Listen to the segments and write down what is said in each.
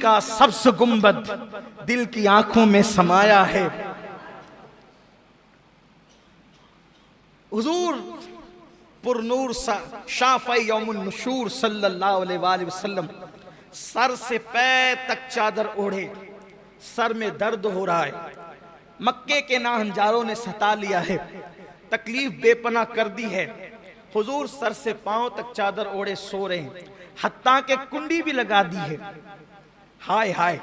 का सब्ज़ गुंबद दिल की आंखों में समाया है। हुजूर पुरनूर शाफ़ई यौमुन नुशूर सल्लल्लाहु अलैहि वसल्लम सर से पैर तक चादर ओढ़े, सर में दर्द हो रहा है, मक्के के नाहंजारों ने सता लिया है, तकलीफ बेपना कर दी है। हुजूर सर से पांव तक चादर ओढ़े सो रहे हैं, हत्ता के कुंडी भी लगा दी है। हाय हाय,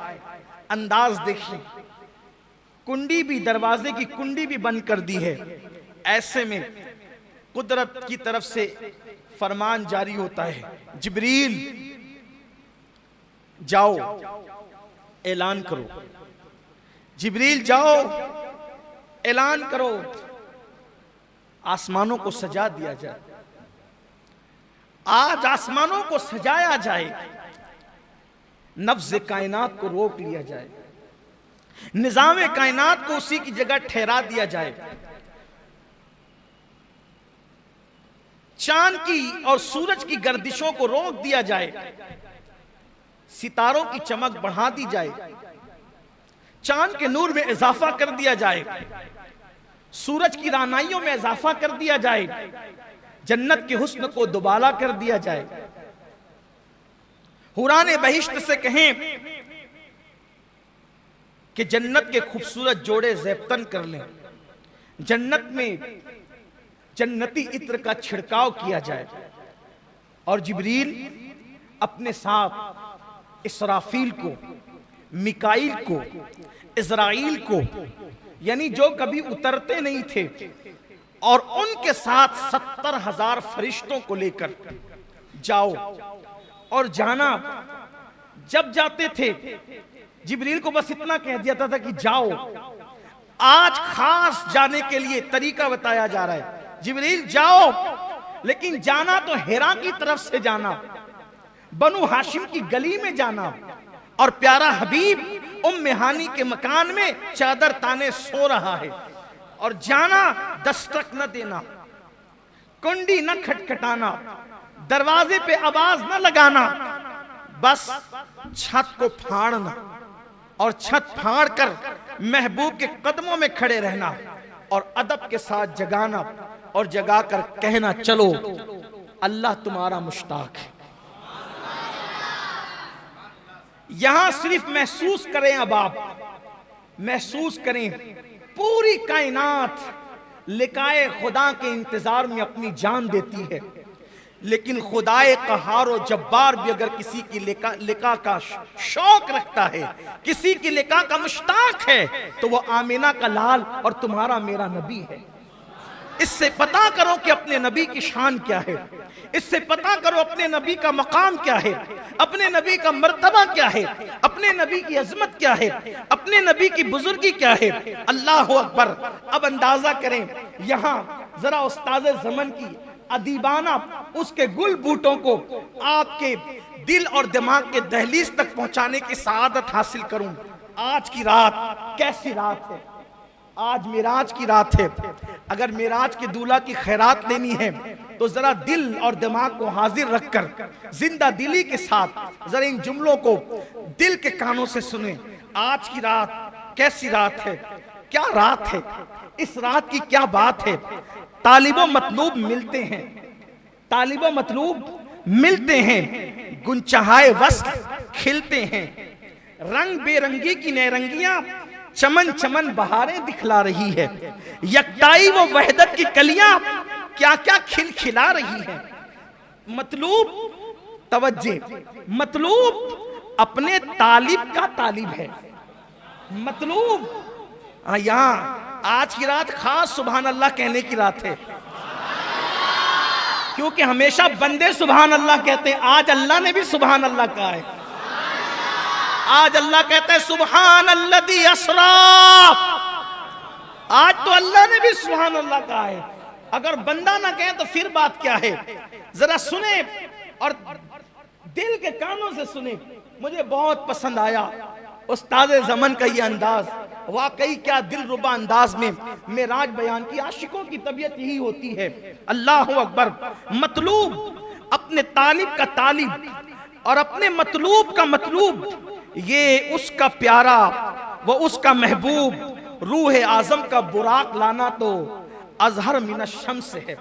अंदाज देखिए, कुंडी भी, दरवाजे की कुंडी भी बंद कर दी है। ऐसे में कुदरत की तरफ से फरमान जारी होता है, जिब्रील जाओ ऐलान करो, जिब्रील जाओ ऐलान करो, आसमानों को सजा दिया जाए। आज आसमानों को सजाया जाए, नफ्ज़ कायनात को रोक लिया जाए, निज़ाम कायनात को उसी की जगह ठहरा दिया जाए, चांद की और सूरज की गर्दिशों को रोक दिया जाए, सितारों की चमक बढ़ा दी जाए, चांद के नूर में इजाफा कर दिया जाए, सूरज की रानाइयों में इजाफा कर दिया जाए, जन्नत के हुस्न को दुबाला कर दिया जाए। हुराने बहिश्त से कहें कि जन्नत के खूबसूरत जोड़े ज़ेबतन कर लें, जन्नत में जन्नती इत्र का छिड़काव किया जाए, और जिब्रील अपने साथ इसराफील को, मिकाईल को, इज़राइल को, यानी जो कभी उतरते नहीं थे, और उनके साथ 70,000 फरिश्तों को लेकर जाओ। और जाना, जब जाते थे जिब्रील को बस इतना कह दिया था कि जाओ। आज खास जाने के लिए तरीका बताया जा रहा है, जिब्रील जाओ, लेकिन जाना तो हिरा की तरफ से जाना, बनु हाशिम की गली में जाना, और प्यारा हबीब उम्मे हानी के मकान में चादर ताने सो रहा है, और जाना दस्तक न देना, कुंडी न खटखटाना, दरवाजे पे आवाज न लगाना, बस छत को फाड़ना, और छत फाड़ कर महबूब के कदमों में खड़े रहना, और अदब के साथ जगाना, और जगाकर कहना, चलो अल्लाह तुम्हारा मुश्ताक है। यहां सिर्फ महसूस करें, अब आप महसूस करें, पूरी कायनात लिकाए खुदा के इंतजार में अपनी जान देती है, लेकिन खुदाए कहार और जब्बार भी अगर किसी की लिका का शौक रखता है, किसी की लिका का मुश्ताक है, तो वो आमीना का लाल और तुम्हारा मेरा नबी है। इससे पता करो कि अपने नबी की शान क्या है, इससे पता करो अपने नबी का मकाम क्या है, अपने नबी का मर्तबा क्या है, अपने नबी की अजमत क्या है, अपने नबी की बुजुर्गी क्या है। अल्लाह अकबर। अब अंदाजा करें, यहाँ जरा उस्ताद ज़मन की अदीबाना उसके गुल बूटों को आपके दिल और दिमाग के दहलीज तक पहुंचाने की सआदत हासिल करूं। आज की रात कैसी रात है, आज मेराज की रात है। अगर मेराज के दूल्हा की खैरात लेनी है तो जरा दिल और दिमाग को हाजिर रखकर जिंदा दिली के साथ जरा इन जुमलों को दिल के कानों से सुने। आज की रात कैसी रात है, क्या रात है, इस रात की क्या बात है। तालिबो मतलूब मिलते हैं, तालिबो मतलूब मिलते हैं, गुंचहाए वस्ल खिलते हैं, रंग बेरंगी की नैरंगियां चमन चमन बहारें दिखला रही है, यकताई वो वहदत की कलियां क्या क्या खिलखिला रही है। मतलूब तवज्जे, मतलूब अपने तालिब का तालिब है। मतलूब यहाँ आज की रात खास सुभान अल्लाह कहने की रात है, क्योंकि हमेशा बंदे सुभान अल्लाह कहते हैं, आज अल्लाह ने भी सुभान अल्लाह कहा है। आज अल्लाह कहता है सुभान अल्लज़ी अस्रा, आज तो अल्लाह ने भी सुभान अल्लाह कहा है। अगर बंदा ना कहे तो फिर बात क्या है। जरा सुने और दिल के कानों से सुने। मुझे बहुत पसंद आया उस्ताद ज़मन का ये अंदाज, वाकई क्या दिल रुबा अंदाज में मेराज बयान की। आशिकों की तबीयत यही होती है। अल्लाह अकबर। मतलूब अपने तालिब का तालिब और अपने मतलूब का मतलूब, ये उसका प्यारा व उसका महबूब रूह आजम का बुराक लाना तो अजहर मिन शम्स है।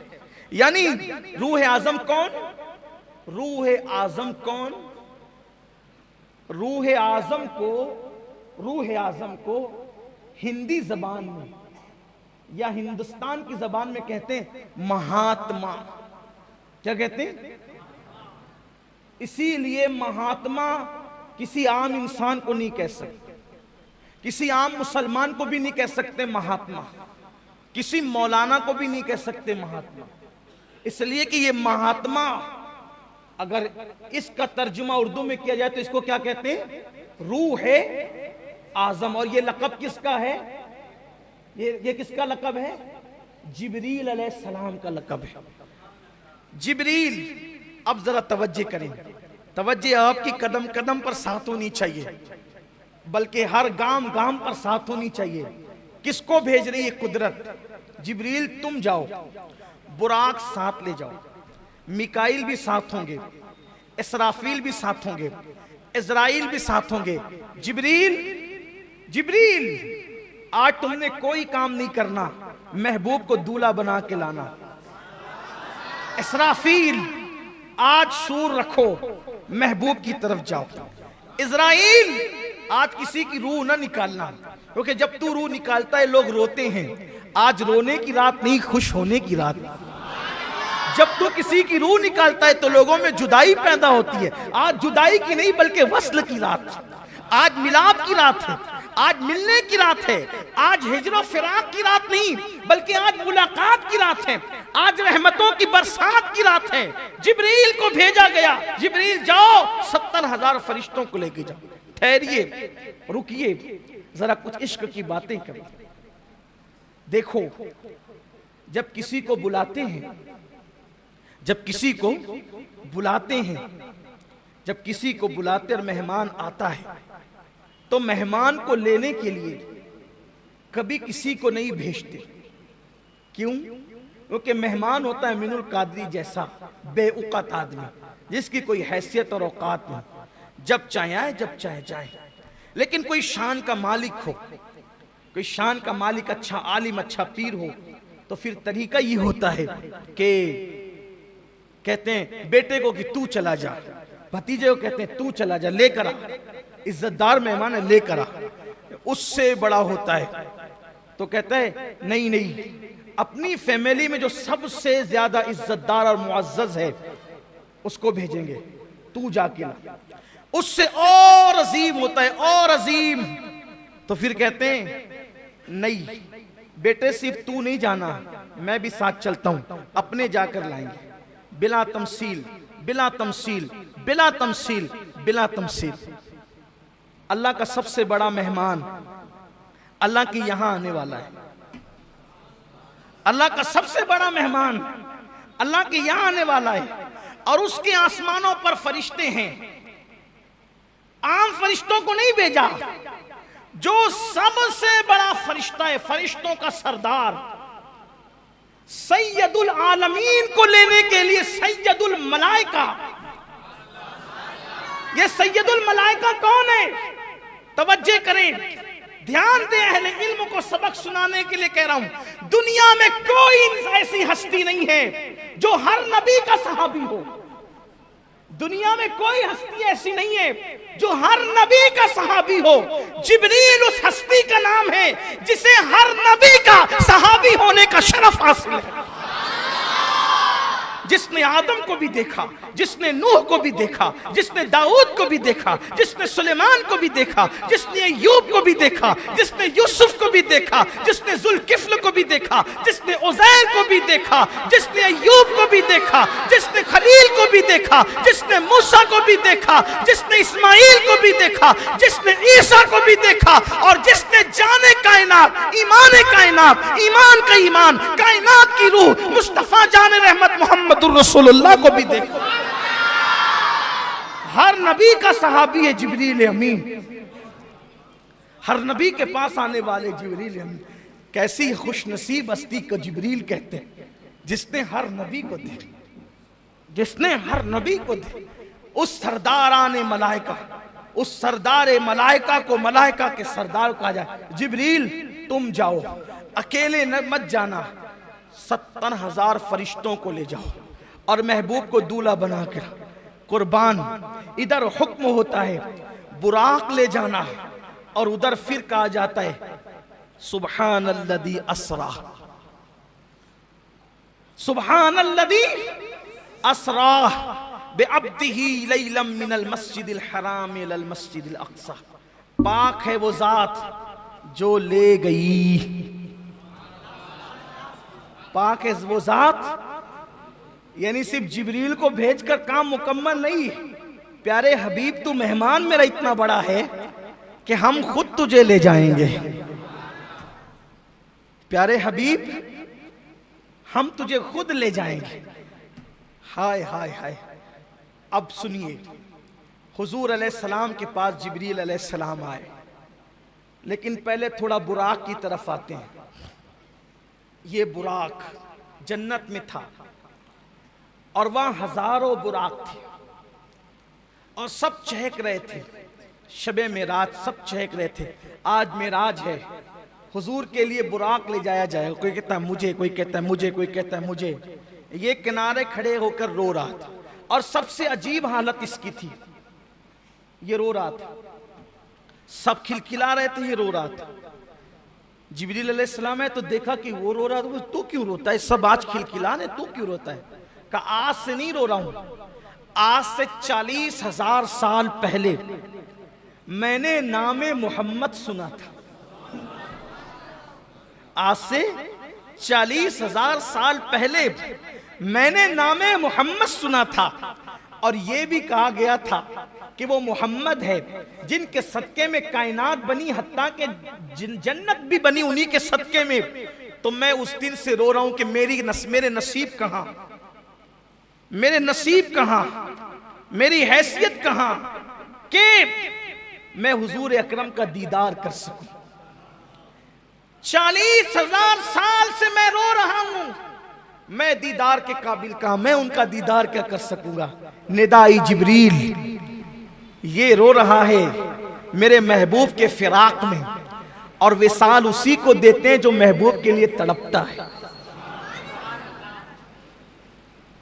यानी रूह आजम कौन? रूह आजम कौन? रूह आजम को हिंदी जबान में या हिंदुस्तान की जबान में कहते हैं महात्मा। क्या कहते हैं? इसीलिए महात्मा किसी आम इंसान को नहीं कह सकते, किसी आम मुसलमान को भी नहीं कह सकते महात्मा, किसी मौलाना को भी नहीं कह सकते महात्मा। इसलिए कि ये महात्मा अगर इसका तर्जुमा उर्दू में किया जाए तो इसको क्या कहते हैं? रूह आजम। और ये लक़ब किसका है? ये किसका लक़ब है? जिब्रील अलैहिस्सलाम का लक़ब है। जिब्रील। अब जरा तवज्जो करें, तवज्जो आपकी कदम कदम पर साथ होनी चाहिए, बल्कि हर गाम गाम पर साथ होनी चाहिए। किसको भेज रही है कुदरत? जिब्रील तुम जाओ, बुराक साथ ले जाओ, मिकाइल भी साथ होंगे, इसराफील भी साथ होंगे, इज़राइल भी साथ होंगे। जिब्रील, जिब्रील आज तुमने कोई काम नहीं करना, महबूब को दूल्हा बना के लाना। इसराफील आज सूर रखो, महबूब की तरफ जाओ। इज़राइल आज किसी की रूह ना निकालना, क्योंकि जब तू रूह निकालता है लोग रोते हैं। आज रोने की रात नहीं, खुश होने की रात। जब तू किसी की रूह निकालता है तो लोगों में जुदाई पैदा होती है। आज जुदाई की नहीं बल्कि वस्ल की रात, आज मिलाप की रात है, आज मिलने की रात है। आज हिजरो फिराक की रात नहीं बल्कि आज मुलाकात की रात है, आज रहमतों की बरसात की रात है। जिब्रील को भेजा गया, जिब्रील जाओ 70,000 फरिश्तों को लेके जाओ। ठहरिए, रुकिए, जरा कुछ इश्क की बातें करें। देखो, जब किसी को बुलाते हैं, जब किसी को बुलाते हैं, जब किसी को बुलाते और मेहमान आता है तो मेहमान को लेने के लिए कभी किसी को नहीं भेजते। क्यों? क्योंकि मेहमान होता है मिनुल कादरी जैसा बेउक़त आदमी, जिसकी कोई हैसियत और औकात नहीं, जब चाहे आए जब चाहे जाए। लेकिन कोई शान का मालिक हो, कोई शान का मालिक, अच्छा आलिम, अच्छा पीर हो, तो फिर तरीका ये होता है कि कहते हैं बेटे को कि तू चला जा, भतीजे को कहते हैं तू चला जा, लेकर आ, इज्जतदार मेहमान है लेकर आ। उससे बड़ा होता है तो कहता है नहीं नहीं, अपनी फैमिली में जो सबसे ज्यादा इज्जतदार और मुअज़्ज़ज़ है उसको भेजेंगे, तू जाके ला। उससे और अजीम होता है, और अजीम। तो फिर कहते हैं नहीं बेटे, सिर्फ तू नहीं जाना, मैं भी साथ चलता हूं, अपने जाकर लाएंगे। बिला तमसील, बिला तमसील, बिला तमसील, बिला तमसील। अल्लाह का सबसे बड़ा मेहमान अल्लाह के यहां आने वाला है। अल्लाह का सबसे बड़ा मेहमान अल्लाह के यहां आने वाला है, और उसके आसमानों पर फरिश्ते हैं। आम फरिश्तों को नहीं भेजा, जो सबसे बड़ा फरिश्ता है, फरिश्तों का सरदार, सैयदुल आलमीन को लेने के लिए सैयदुल मलाइका। ये सैयदुल मलाइका कौन है? तवज्जो करें, ध्यान दें, अहले इल्म को सबक सुनाने के लिए कह रहा हूं। दुनिया में कोई ऐसी हस्ती नहीं है जो हर नबी का सहाबी हो। दुनिया में कोई हस्ती ऐसी नहीं है जो हर नबी का सहाबी हो। जिब्रील उस हस्ती का नाम है जिसे हर नबी का सहाबी होने का शरफ हासिल है। जिसने आदम को भी देखा, जिसने नूह को भी देखा, जिसने दाऊद को भी देखा, जिसने सुलेमान को भी देखा, जिसने अय्यूब को भी देखा, जिसने यूसुफ को भी देखा, जिसने जुल्किफ्ल को भी देखा, जिसने उज़ैर को भी देखा, जिसने अय्यूब को भी देखा, जिसने खलील को भी देखा, जिसने मूसा को भी देखा, जिसने इस्माइल को भी देखा, जिसने ईसा को भी देखा, और जिसने जाने कायनात, ईमान कायनात, ईमान का ईमान, कायनात की रूह मुस्तफा जाने रहमत मोहम्मद रसूलुल्लाह को भी देखो। हर नबी का सहाबी है जिब्रील अमीन, हर नबी के पास आने वाले जिब्रील अमीन। कैसी खुशनसीब हस्ती को जिब्रील कहते हैं, जिसने हर नबी को देखा, जिसने हर नबी को देखा। उस सरदाराने मलाइका, उस सरदार मलाइका को, मलाइका के सरदार को कहा जाए, जिब्रील तुम जाओ, अकेले मत जाना, 70,000 फरिश्तों को ले जाओ और महबूब को दूल्हा बनाकर कुर्बान। इधर हुक्म होता है बुराक ले जाना, और उधर फिर कहा जाता है सुब्हानल्लज़ी अस्रा, सुब्हानल्लज़ी अस्रा बिअब्दिही लैलम मिनल मस्जिदिल हराम इलल मस्जिदिल अक़सा। पाक है वो जात जो ले गई, पाक है वो जात, यानी सिर्फ जिब्रील को भेजकर काम मुकम्मल नहीं। प्यारे हबीब तू मेहमान मेरा इतना बड़ा है कि हम खुद तुझे ले जाएंगे। प्यारे हबीब हम तुझे खुद ले जाएंगे। हाय हाय हाय। अब सुनिए, हुजूर अलैहिस्सलाम के पास जिब्रील अलैहिस्सलाम आए, लेकिन पहले थोड़ा बुराक की तरफ आते हैं। ये बुराक जन्नत में था और वहां हजारों बुराक थे और सब चहक रहे थे। शबे मेराज सब चहक रहे थे। आज मेराज है, हुजूर के लिए बुराक ले जाया जाएगा। कोई कहता है मुझे, कोई कहता है मुझे, कोई कहता है मुझे। ये किनारे खड़े होकर रो रहा था, और सबसे अजीब हालत इसकी थी, ये रो रहा था। सब खिलखिला रहे थे, ये रो रहा था। जिब्रील अलैहिस्सलाम है तो देखा कि वो रो रहा था, तू क्यों रोता है? सब आज खिलखिला रहे, तू क्यों रोता है? कहा आज से नहीं रो रहा हूं, आज से 40,000 साल पहले मैंने नामे मोहम्मद सुना था। आज से 40,000 साल पहले मैंने नामे मोहम्मद सुना था, और यह भी कहा गया था कि वो मोहम्मद है जिनके सदके में कायनात बनी, हत्ता के जन्नत भी बनी उन्हीं के सदके में। तो मैं उस दिन से रो रहा हूं कि मेरे नसीब कहां, मेरे नसीब कहां, मेरी हैसियत कहां कि मैं हुजूर अकरम का दीदार कर सकूं। 40,000 साल से मैं रो रहा हूं, मैं दीदार के काबिल कहां, मैं उनका दीदार क्या कर सकूंगा। निदाई जिब्रील, ये रो रहा है मेरे महबूब के फिराक में, और विसाल उसी को देते हैं जो महबूब के लिए तड़पता है।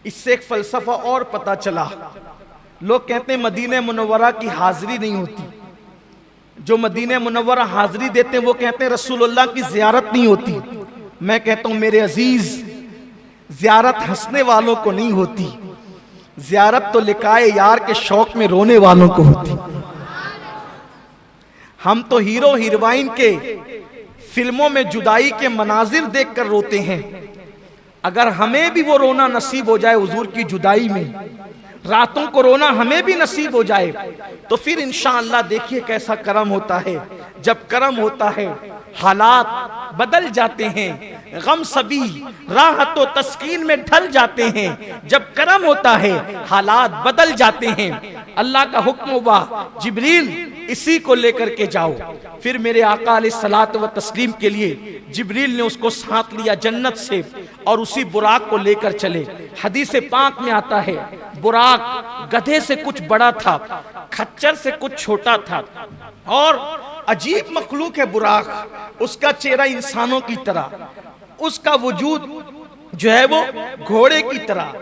इससे एक फलसफा और पता चला। लोग कहते हैं मदीने मुनव्वरा की हाजिरी नहीं होती, जो मदीने मुनव्वरा हाजिरी देते हैं वो कहते हैं रसूलुल्लाह की जियारत नहीं होती। मैं कहता हूं मेरे अजीज, जियारत हंसने वालों को नहीं होती, जियारत तो लिकाए यार के शौक में रोने वालों को होती। हम तो हीरो हीरोइन के फिल्मों में जुदाई के मनाजिर देखकर रोते हैं। अगर हमें भी वो रोना नसीब हो जाए हुजूर की जुदाई में, रातों को रोना हमें भी नसीब हो जाए, तो फिर इंशाअल्लाह देखिए कैसा करम होता है। जब करम होता है हालात बदल जाते हैं, गम सभी राहत व तस्कीन में ढल जाते हैं। जब करम होता है हालात बदल जाते हैं। अल्लाह का हुक्म हुआ जिब्रील इसी को लेकर के जाओ। फिर मेरे आका अलैहिस्सलात व तस्लीम के लिए जिब्रील ने उसको साथ लिया जन्नत से, और उसी बुराक को लेकर चले। हदीस पाक में आता है बुराक गधे से कुछ बड़ा था, खच्चर से कुछ छोटा था, और अजीब मखलूक है बुराक। उसका चेहरा इंसानों की तरह, उसका वजूद जो है वो घोड़े की तरह,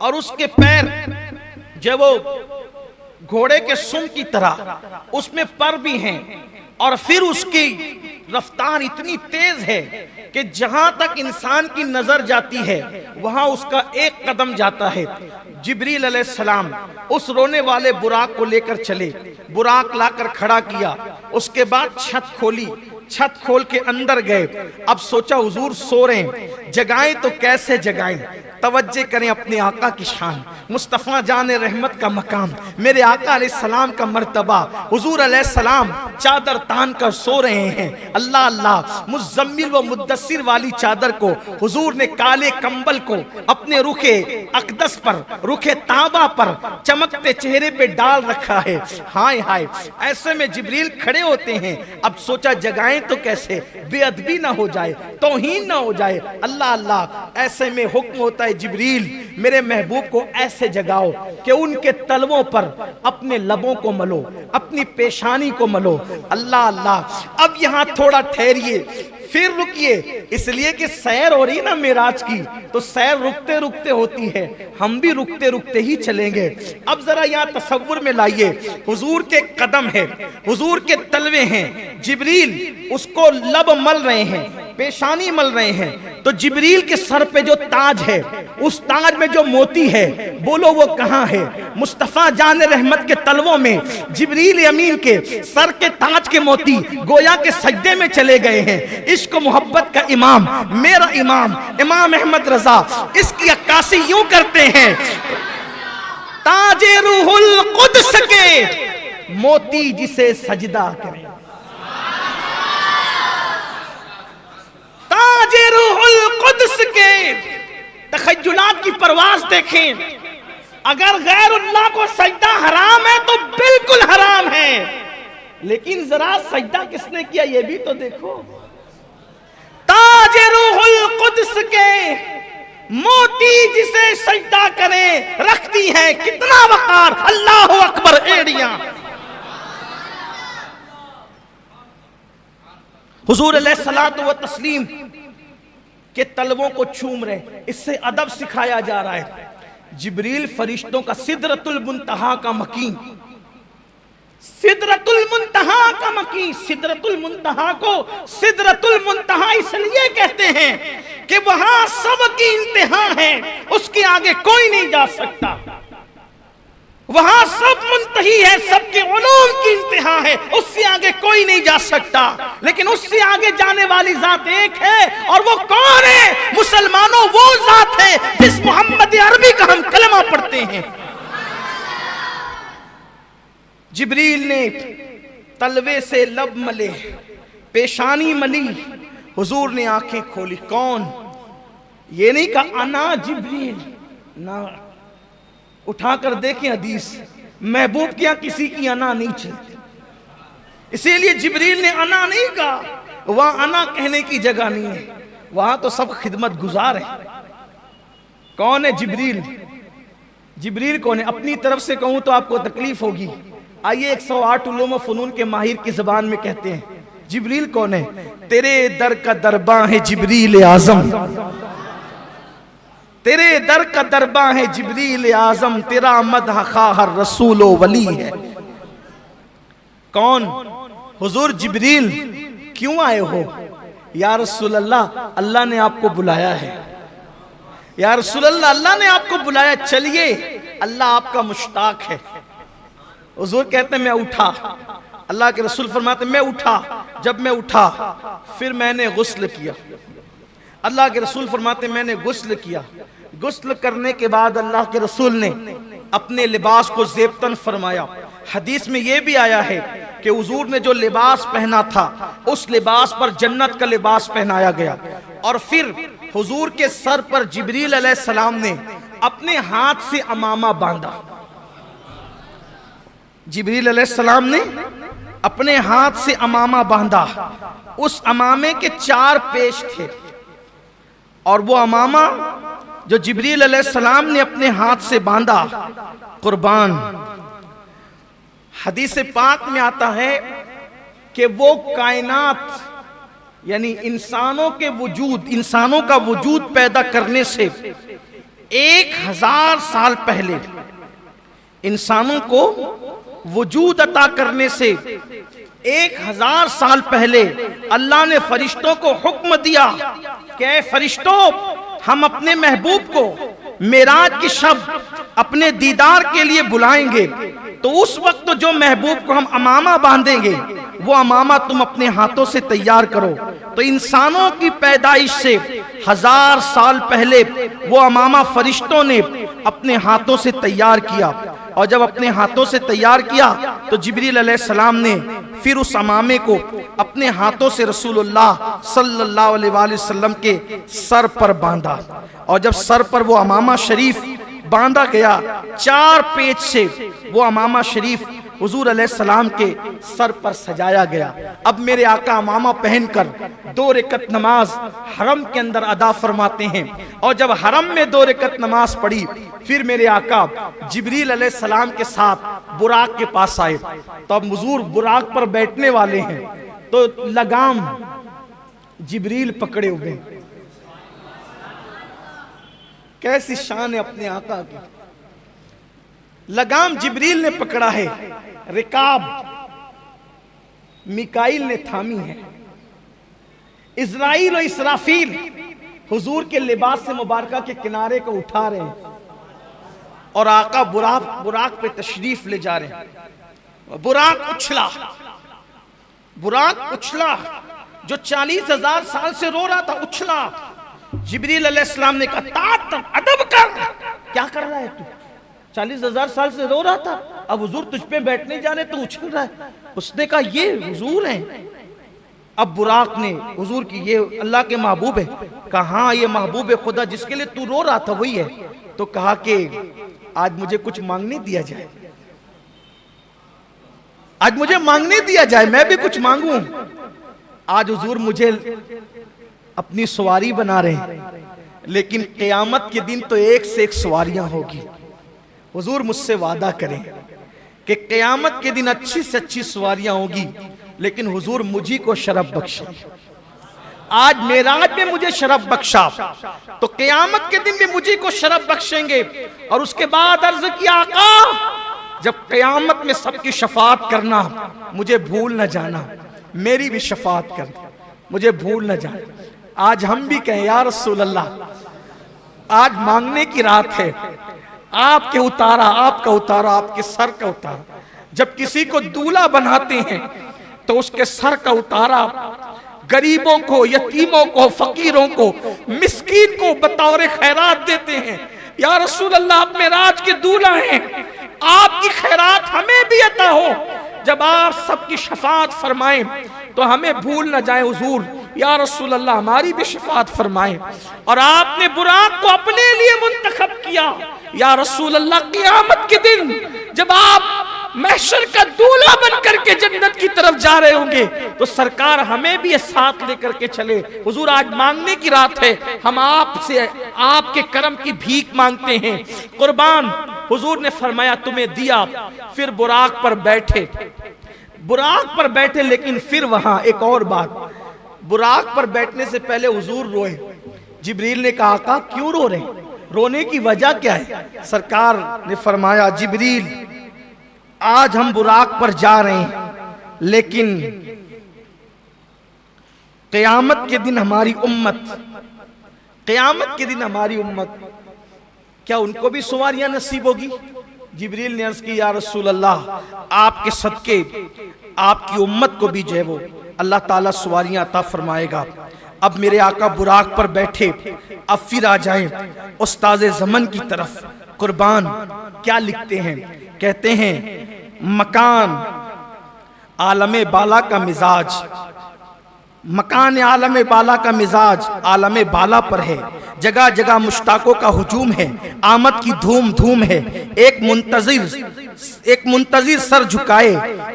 और उसके पैर जो है वो घोड़े के सुम की तरह, उसमें पर भी हैं। और फिर उसकी रफ्तार इतनी तेज है कि जहां तक इंसान की नजर जाती है वहां उसका एक कदम जाता है। जिब्रील अलैहिस्सलाम उस रोने वाले बुराक को लेकर चले, बुराक लाकर खड़ा किया, उसके बाद छत खोली, छत खोल के अंदर गए। अब सोचा हुजूर सो रहे हैं, जगाएं तो कैसे जगाएं। तवज्जो करें अपने आका की शान, मुस्तफ़ा जान रहमत का मकाम, मेरे आका अलैहिस्सलाम का मर्तबा। हुजूर अलैहिस्सलाम चादर तान कर सो रहे हैं। अल्लाह अल्लाह, मुज़म्मिल व मुद्दस्सिर वाली चादर को हुजूर ने, काले कंबल को अपने रुखे अक़दस पर, रुखे ताबा पर, चमकते चेहरे पे डाल रखा है। हाय हाय, ऐसे में जिब्रील खड़े होते हैं। अब सोचा जगाएं तो कैसे, बेअदबी ना हो जाए, तौहीन ना हो जाए। अल्लाह अल्लाह, ऐसे में हुक्म होता है ऐ जिब्रील मेरे महबूब को ऐसे जगाओ कि उनके तलवों पर अपने लबों को मलो, अपनी पेशानी को मलो। अल्लाह अल्लाह। अब यहाँ थोड़ा ठहरिए, फिर रुकिए, इसलिए कि सैर हो रही ना मेराज की, तो सैर रुकते रुकते होती है, हम भी रुकते रुकते ही चलेंगे। अब जरा यहाँ तसव्वुर में लाइए, हुजूर के कदम है, हुजूर के तलवे हैं, जिब्रील उसको लब मल रहे हैं, पेशानी मल रहे हैं। तो जिब्रील के सर पे जो ताज है, उस ताज में जो मोती है, बोलो वो कहाँ है? मुस्तफा जान रहमत के तलवों में जिब्रील अमीन के सर के ताज के मोती गोया के सजदे में चले गए हैं। इश्क मोहब्बत का इमाम, मेरा इमाम इमाम अहमद रजा, इसकी अक्कासी यूं करते हैं, ताजे रूहुल कुद्स के मोती जिसे सजदा करे, ताजे रूहुल कुद्स के तखय्युलात की परवाज़ देखें। अगर गैरुल्लाह को सजदा हराम है तो बिल्कुल हराम है, लेकिन जरा सजदा किसने किया ये भी तो देखो। ताजे रूहुल कुद्स के मोती जिसे सजदा करे, रखती है कितना वकार, अल्लाह अकबर एड़ियां। हुजूर अलैहिस्सलातु व तस्लीम के तलवों को चूम रहे, इससे अदब सिखाया जा रहा है। जिब्रील फरिश्तों का सिदरतुल मुंतहा का मकीन, सिदरतुल मुंतहा का मकीन, सिदरतुल मुंतहा को सिदरतुल मुंतहा इसलिए कहते हैं कि वहां सबकी इंतहा है, उसके आगे कोई नहीं जा सकता। वहां सब मुंतही है, सबके उलूम की इंतहा है, उससे आगे कोई नहीं जा सकता। लेकिन उससे आगे जाने वाली जात एक है, और वो कौन है? मुसलमानों, वो जात है जिस मोहम्मद अरबी का हम कलमा पढ़ते हैं। जिब्रील ने तलवे से लब मले, पेशानी मली, हुजूर ने आंखें खोली। कौन? ये नहीं कहा अना जिब्रील, ना, उठाकर देखें हदीस, महबूब के यहाँ किसी की अना नहीं चलती, इसीलिए जिब्रील ने अना नहीं कहा। वहां अना कहने की जगह नहीं है, वहां तो सब खिदमत गुजार है। कौन है जिब्रील? जिब्रील कौन है? अपनी तरफ से कहूं तो आपको तकलीफ होगी। आइए 108 उलूम व फनून के माहिर की जबान में कहते हैं, जिब्रील कौन है? तेरे दर का दरबां है जिब्रील आजम, तेरे दर का दरबा है जिब्रील आजम, तेरा मदह खाहर रसूलो वली है। कौन? हुजूर जिब्रील। क्यों आए हो? या रसूल अल्लाह, अल्लाह ने आपको बुलाया है। या रसूल अल्लाह, अल्लाह ने आपको बुलाया, चलिए, अल्लाह आपका मुश्ताक है। हुजूर कहते हैं मैं उठा, अल्लाह के रसूल फरमाते मैं उठा। जब मैं उठा फिर मैंने गुस्ल किया। अल्लाह के रसूल फरमाते मैंने गुस्ल किया। गुस्ल करने के बाद अल्लाह के रसूल ने अपने लिबास को ज़ेबतन फरमाया। हदीस में यह भी आया है कि हुजूर ने जो लिबास पहना था उस लिबास पर जन्नत का लिबास पहनाया गया। और फिर हुजूर के सर पर जिब्रील अलैहिस्सलाम ने अपने हाथ से अमामा बांधा। जिब्रील अलैहिस्सलाम ने अपने हाथ से अमामा बांधा। उस अमामे के 4 पेश थे, और वो अमामा जो जिब्रील अलैहिस्सलाम ने अपने हाथ से बांधा, कुर्बान, हदीस पाक में आता है कि वो कायनात यानी इंसानों के वजूद, इंसानों का वजूद पैदा करने से 1000 साल पहले, इंसानों को वजूद अता करने से 1000 साल पहले अल्लाह ने फरिश्तों को हुक्म दिया कि फरिश्तों, हम अपने महबूब को मेराज की शब अपने दीदार के लिए बुलाएंगे, तो उस वक्त जो महबूब को हम अमामा बांधेंगे वो अमामा तुम अपने हाथों से तैयार करो। तो इंसानों की पैदाइश से 1000 साल पहले वो अमामा फरिश्तों ने अपने हाथों से तैयार किया, और जब अपने हाथों से तैयार किया तो जिब्रील अलैहिस्सलाम ने फिर उस अमामे को अपने हाथों से रसूलुल्लाह सल्लल्लाहु अलैहि वसल्लम के सर पर बांधा। और जब सर पर वो अमामा शरीफ बांधा गया, 4 पेच से वो अमामा शरीफ हुजूर अलैहिस्सलाम के सर पर सजाया गया। अब मेरे आका अमामा पहनकर 2 रकत नमाज हरम के अंदर अदा फरमाते हैं। और जब हरम में 2 रकत नमाज पढ़ी, फिर मेरे आका जिब्रील अलैहिस्सलाम के साथ बुराक के पास आए। तो अब हुजूर बुराक पर बैठने वाले हैं, तो लगाम जिब्रील पकड़े हुए। कैसी शान है अपने आका की। लगाम जिब्रील ने पकड़ा है, रिकाब मिकाइल ने थामी है। इज़राइल और इसराफील हुजूर के लिबास से मुबारका के किनारे को उठा रहे हैं और आका बुराक पे तशरीफ ले जा रहे हैं। बुराक उछला, जो 40,000 साल से रो रहा था उछला। जिब्रील अलैहिस्सलाम ने कहा अदब कर, क्या कर रहा है तू? 40,000 साल से रो रहा था, अब हुजूर तुझ पे बैठने जा रहे तो उछल रहा है। उसने कहा ये हुजूर हैं। अब बुराक ने हुजूर की, ये अल्लाह के महबूब है। कहा हाँ ये महबूब खुदा जिसके लिए तू रो रहा था वही है। तो कहा कि आज मुझे कुछ मांगने दिया जाए, आज मुझे मांगने दिया जाए, मैं भी कुछ मांगूं। आज हुजूर मुझे अपनी सवारी बना रहे हैं, लेकिन क़यामत के दिन तो एक से एक सवारियां होगी। हुजूर मुझसे वादा करें कि क़यामत के दिन अच्छी से अच्छी सवारियां होगी, लेकिन हुजूर मुझी को शरफ बख्शे। आज मेराज में मुझे शरफ बख्शा, तो क़यामत के दिन भी मुझी को शरफ बख्शेंगे। और उसके बाद अर्ज किया आका जब क़यामत में सबकी शफाअत करना, मुझे भूल न जाना, मेरी भी शफाअत कर, मुझे भूल न जाना। आज हम भी कहें या रसूल अल्लाह, आज मांगने की रात है, आपके उतारा, आपका उतारा, आपके सर का उतारा। जब किसी को दूल्हा बनाते हैं तो उसके सर का उतारा गरीबों को, यतीमों को, फकीरों को, मिस्कीन को बतौर खैरात देते हैं। या रसूल अल्लाह, आप मेराज के दूल्हा हैं, आपकी खैरात हमें भी अता हो। जब आप सबकी शफाअत फरमाएं तो हमें भूल न जाए हुजूर। या रसूल अल्लाह, हमारी भी शफाअत फरमाएं। और आपने बुराक को अपने लिए मुंतखब किया। या रसूल अल्लाह, क़यामत के दिन जब आप महशर का दूल्हा बन करके जन्नत की तरफ जा रहे होंगे, तो सरकार हमें भी साथ लेकर के चले। हुजूर आज मांगने की रात है, हम आपसे आपके करम की भीख मांगते हैं। कुर्बान हुजूर ने फरमाया तुम्हें दिया। फिर बुराक पर बैठे, लेकिन फिर वहां एक और बात, बुराक पर बैठने से पहले हुजूर रोए। जिब्रील ने कहा आका क्यों रो रहे हैं, रोने की वजह क्या है? सरकार ने फरमाया जिब्रील, आज हम बुराक पर जा रहे हैं, लेकिन क़यामत के दिन हमारी उम्मत, क्या उनको भी सवारियां नसीब होगी? जिब्रील ने अर्ज की या रसूल अल्लाह, आपके सदके आपकी उम्मत को भी जो है वो अल्लाह ताला सवारियां अता फरमाएगा। अब मेरे आका बुराक पर बैठे, अब फिर आ जाएं उस्ताज़े ज़मन की तरफ। कुर्बान क्या लिखते हैं? कहते हैं मकान आलमे बाला का मिजाज, मकान आलम बाला का मिजाज आलम बाला पर है। जगह जगह मुश्ताकों का हुजूम है, आमद की धूम धूम है। एक मुंतजिर सर झुकाए,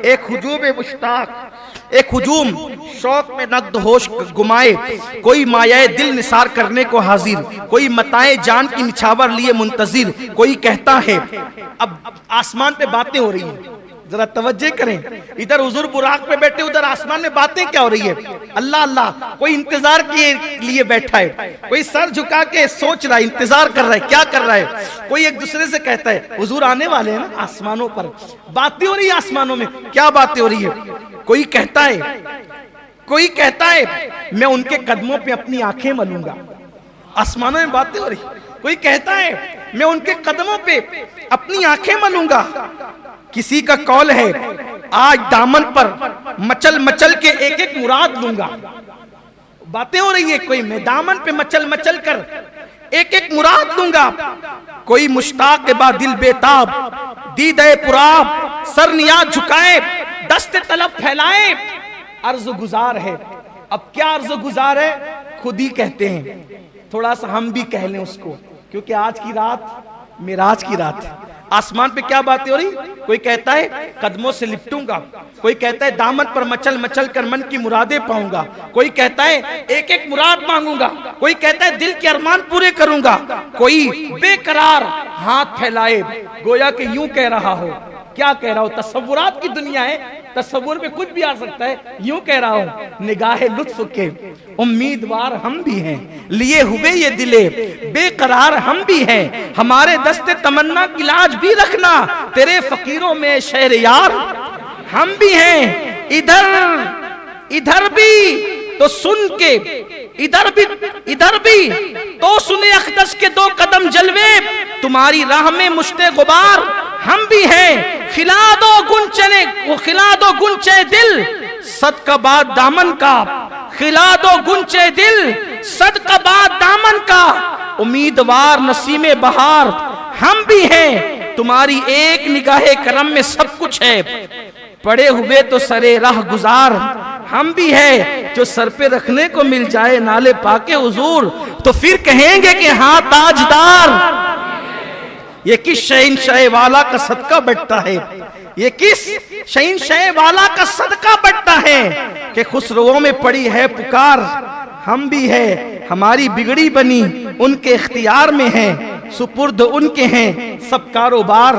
एक हुजूम मुश्ताक, एक हुजूम शौक में नक्द होश गुमाए। कोई मायाए दिल निसार करने को हाजिर, कोई मताए जान की निछावर लिए मुंतजिर। कोई कहता है, अब आसमान पे बातें हो रही हैं, जरा तवज्जो करें। इधर हुजूर बुराक पे बैठे, उधर आसमान में बातें क्या हो रही है? अल्लाह अल्लाह। कोई इंतजार के लिए बैठा है, कोई सर झुका के सोच रहा है, इंतजार कर रहा है, क्या कर रहा है? कोई एक दूसरे से कहता है हुजूर आने वाले हैं ना। आसमानों पर बातें हो रही है, आसमानों में क्या बातें हो रही है? कोई कहता है मैं उनके कदमों पे अपनी आंखें मलूंगा। आसमानों में बातें हो रही। कोई कहता है मैं उनके कदमों पे अपनी आंखें मलूंगा। किसी का कौल है आज दामन पर मचल मचल के एक एक मुराद लूंगा। बातें हो रही है, कोई मैं दामन पे मचल मचल कर एक एक मुराद लूंगा। कोई मुश्ताक के बाद दिल बेताब, दीदे पुराब, सर नियाज झुकाए, दस्ते तलब फैलाए, अर्ज गुजार है। अब क्या अर्ज गुजार है? खुद ही कहते हैं, थोड़ा सा हम भी कह लें उसको, क्योंकि आज की रात मेराज की रात है। आसमान पे क्या बातें हो रही? कोई कहता है कदमों से लिपटूंगा, कोई कहता है दामन पर मचल मचल कर मन की मुरादें पाऊंगा, कोई कहता है एक एक मुराद मांगूंगा, कोई कहता है दिल के अरमान पूरे करूंगा, कोई बेकरार हाथ फैलाए गोया कि यूं कह रहा हो। क्या कह रहा हो? तसव्वुरात की दुनिया है, तसव्वुर में कुछ भी आ सकता है। यूं कह रहा हूं निगाहे लुत्फ के उम्मीदवार हम भी हैं, लिए हुए ये दिले बेकरार हम भी हैं, हमारे दस्ते तमन्ना की लाज भी रखना, तेरे फकीरों में शहर यार हम भी हैं। इधर भी तो सुन के, इधर भी तो सुने अखदस के दो कदम जलवे, तुम्हारी राह में मुश्ते गुबार हम भी हैं। खिला दो गुंचे दिल सदका बाद दामन का, खिला दो गुंचे दिल सदका बाद दामन का, उम्मीदवार नसीमे बहार हम भी हैं, तुम्हारी एक निगाहे करम में सब कुछ है, पड़े हुए तो सरे राह गुजार हम भी है, जो सर पे रखने को मिल जाए नाले पाके हुजूर तो फिर कहेंगे कि हाँ ताजदार। ये किस शहंशाह वाला का सदका बटता है, ये किस शहंशाह वाला का सदका बटता है कि खुसरों में पड़ी है पुकार हम भी है, हमारी बिगड़ी बनी उनके इख्तियार में है, सुपुर्द उनके हैं सब कारोबार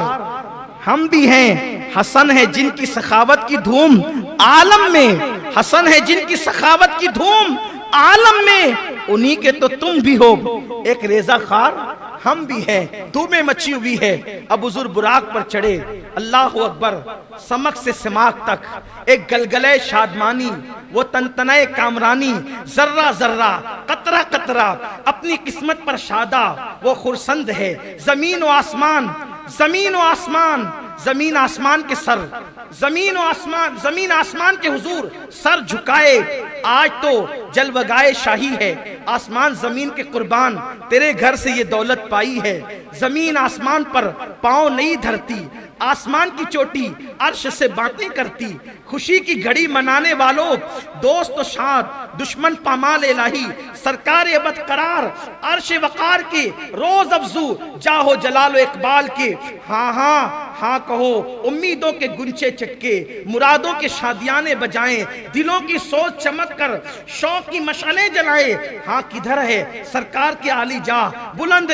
हम भी हैं। हसन है जिनकी सखावत की धूम आलम में, हसन है जिनकी सखावत की धूम आलम में, उन्हीं के तो तुम भी हो, एक रेजा खार हम भी हैं। धूमें मची हुई है, अब हुजूर बुराक पर चढ़े, अल्लाह अकबर, समक से सिमाक तक एक गलगले शादमानी, वो तनतनाए कामरानी, जर्रा जर्रा कतरा कतरा अपनी किस्मत पर शादा, वो खुरसंद है जमीन व आसमान, जमीन व आसमान, जमीन आसमान के सर, जमीन आसमान के हुजूर सर झुकाए, आज तो जलवगाए शाही है, आसमान जमीन के कुर्बान तेरे घर से ये दौलत पाई है, जमीन आसमान पर पांव नहीं धरती, आसमान की चोटी अर्श से बातें करती, खुशी की घड़ी मनाने वालों दोस्त शाद, दुश्मन पामाल इलाही, सरकार अबद करार, अर्श वकार के रोज अफजू जाहो जलालो इकबाल के, हाँ हाँ हाँ कहो उम्मीदों के गुंचे चटके, मुरादों के शादियाने बजाएं, दिलों की सोच चमक कर शौक की मशालें जलाए, हाँ किधर है सरकार के आली जा, बुलंद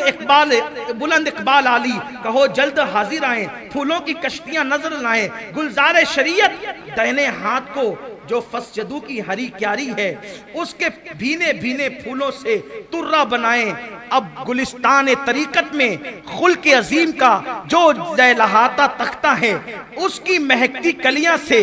इकबाल आली, कहो जल्द हाजिर आए, फूलों की कश्तियां नजर लाएं, गुलजारे शरीयत दाहिने हाथ को जो फसजदू की हरी क्यारी है, उसके भीने भीने फूलों से तुर्रा बनाएं, अब गुलिस्तान तरीकत में खुल के अजीम का जो लहलहाता तख्ता है, उसकी महकती कलियां से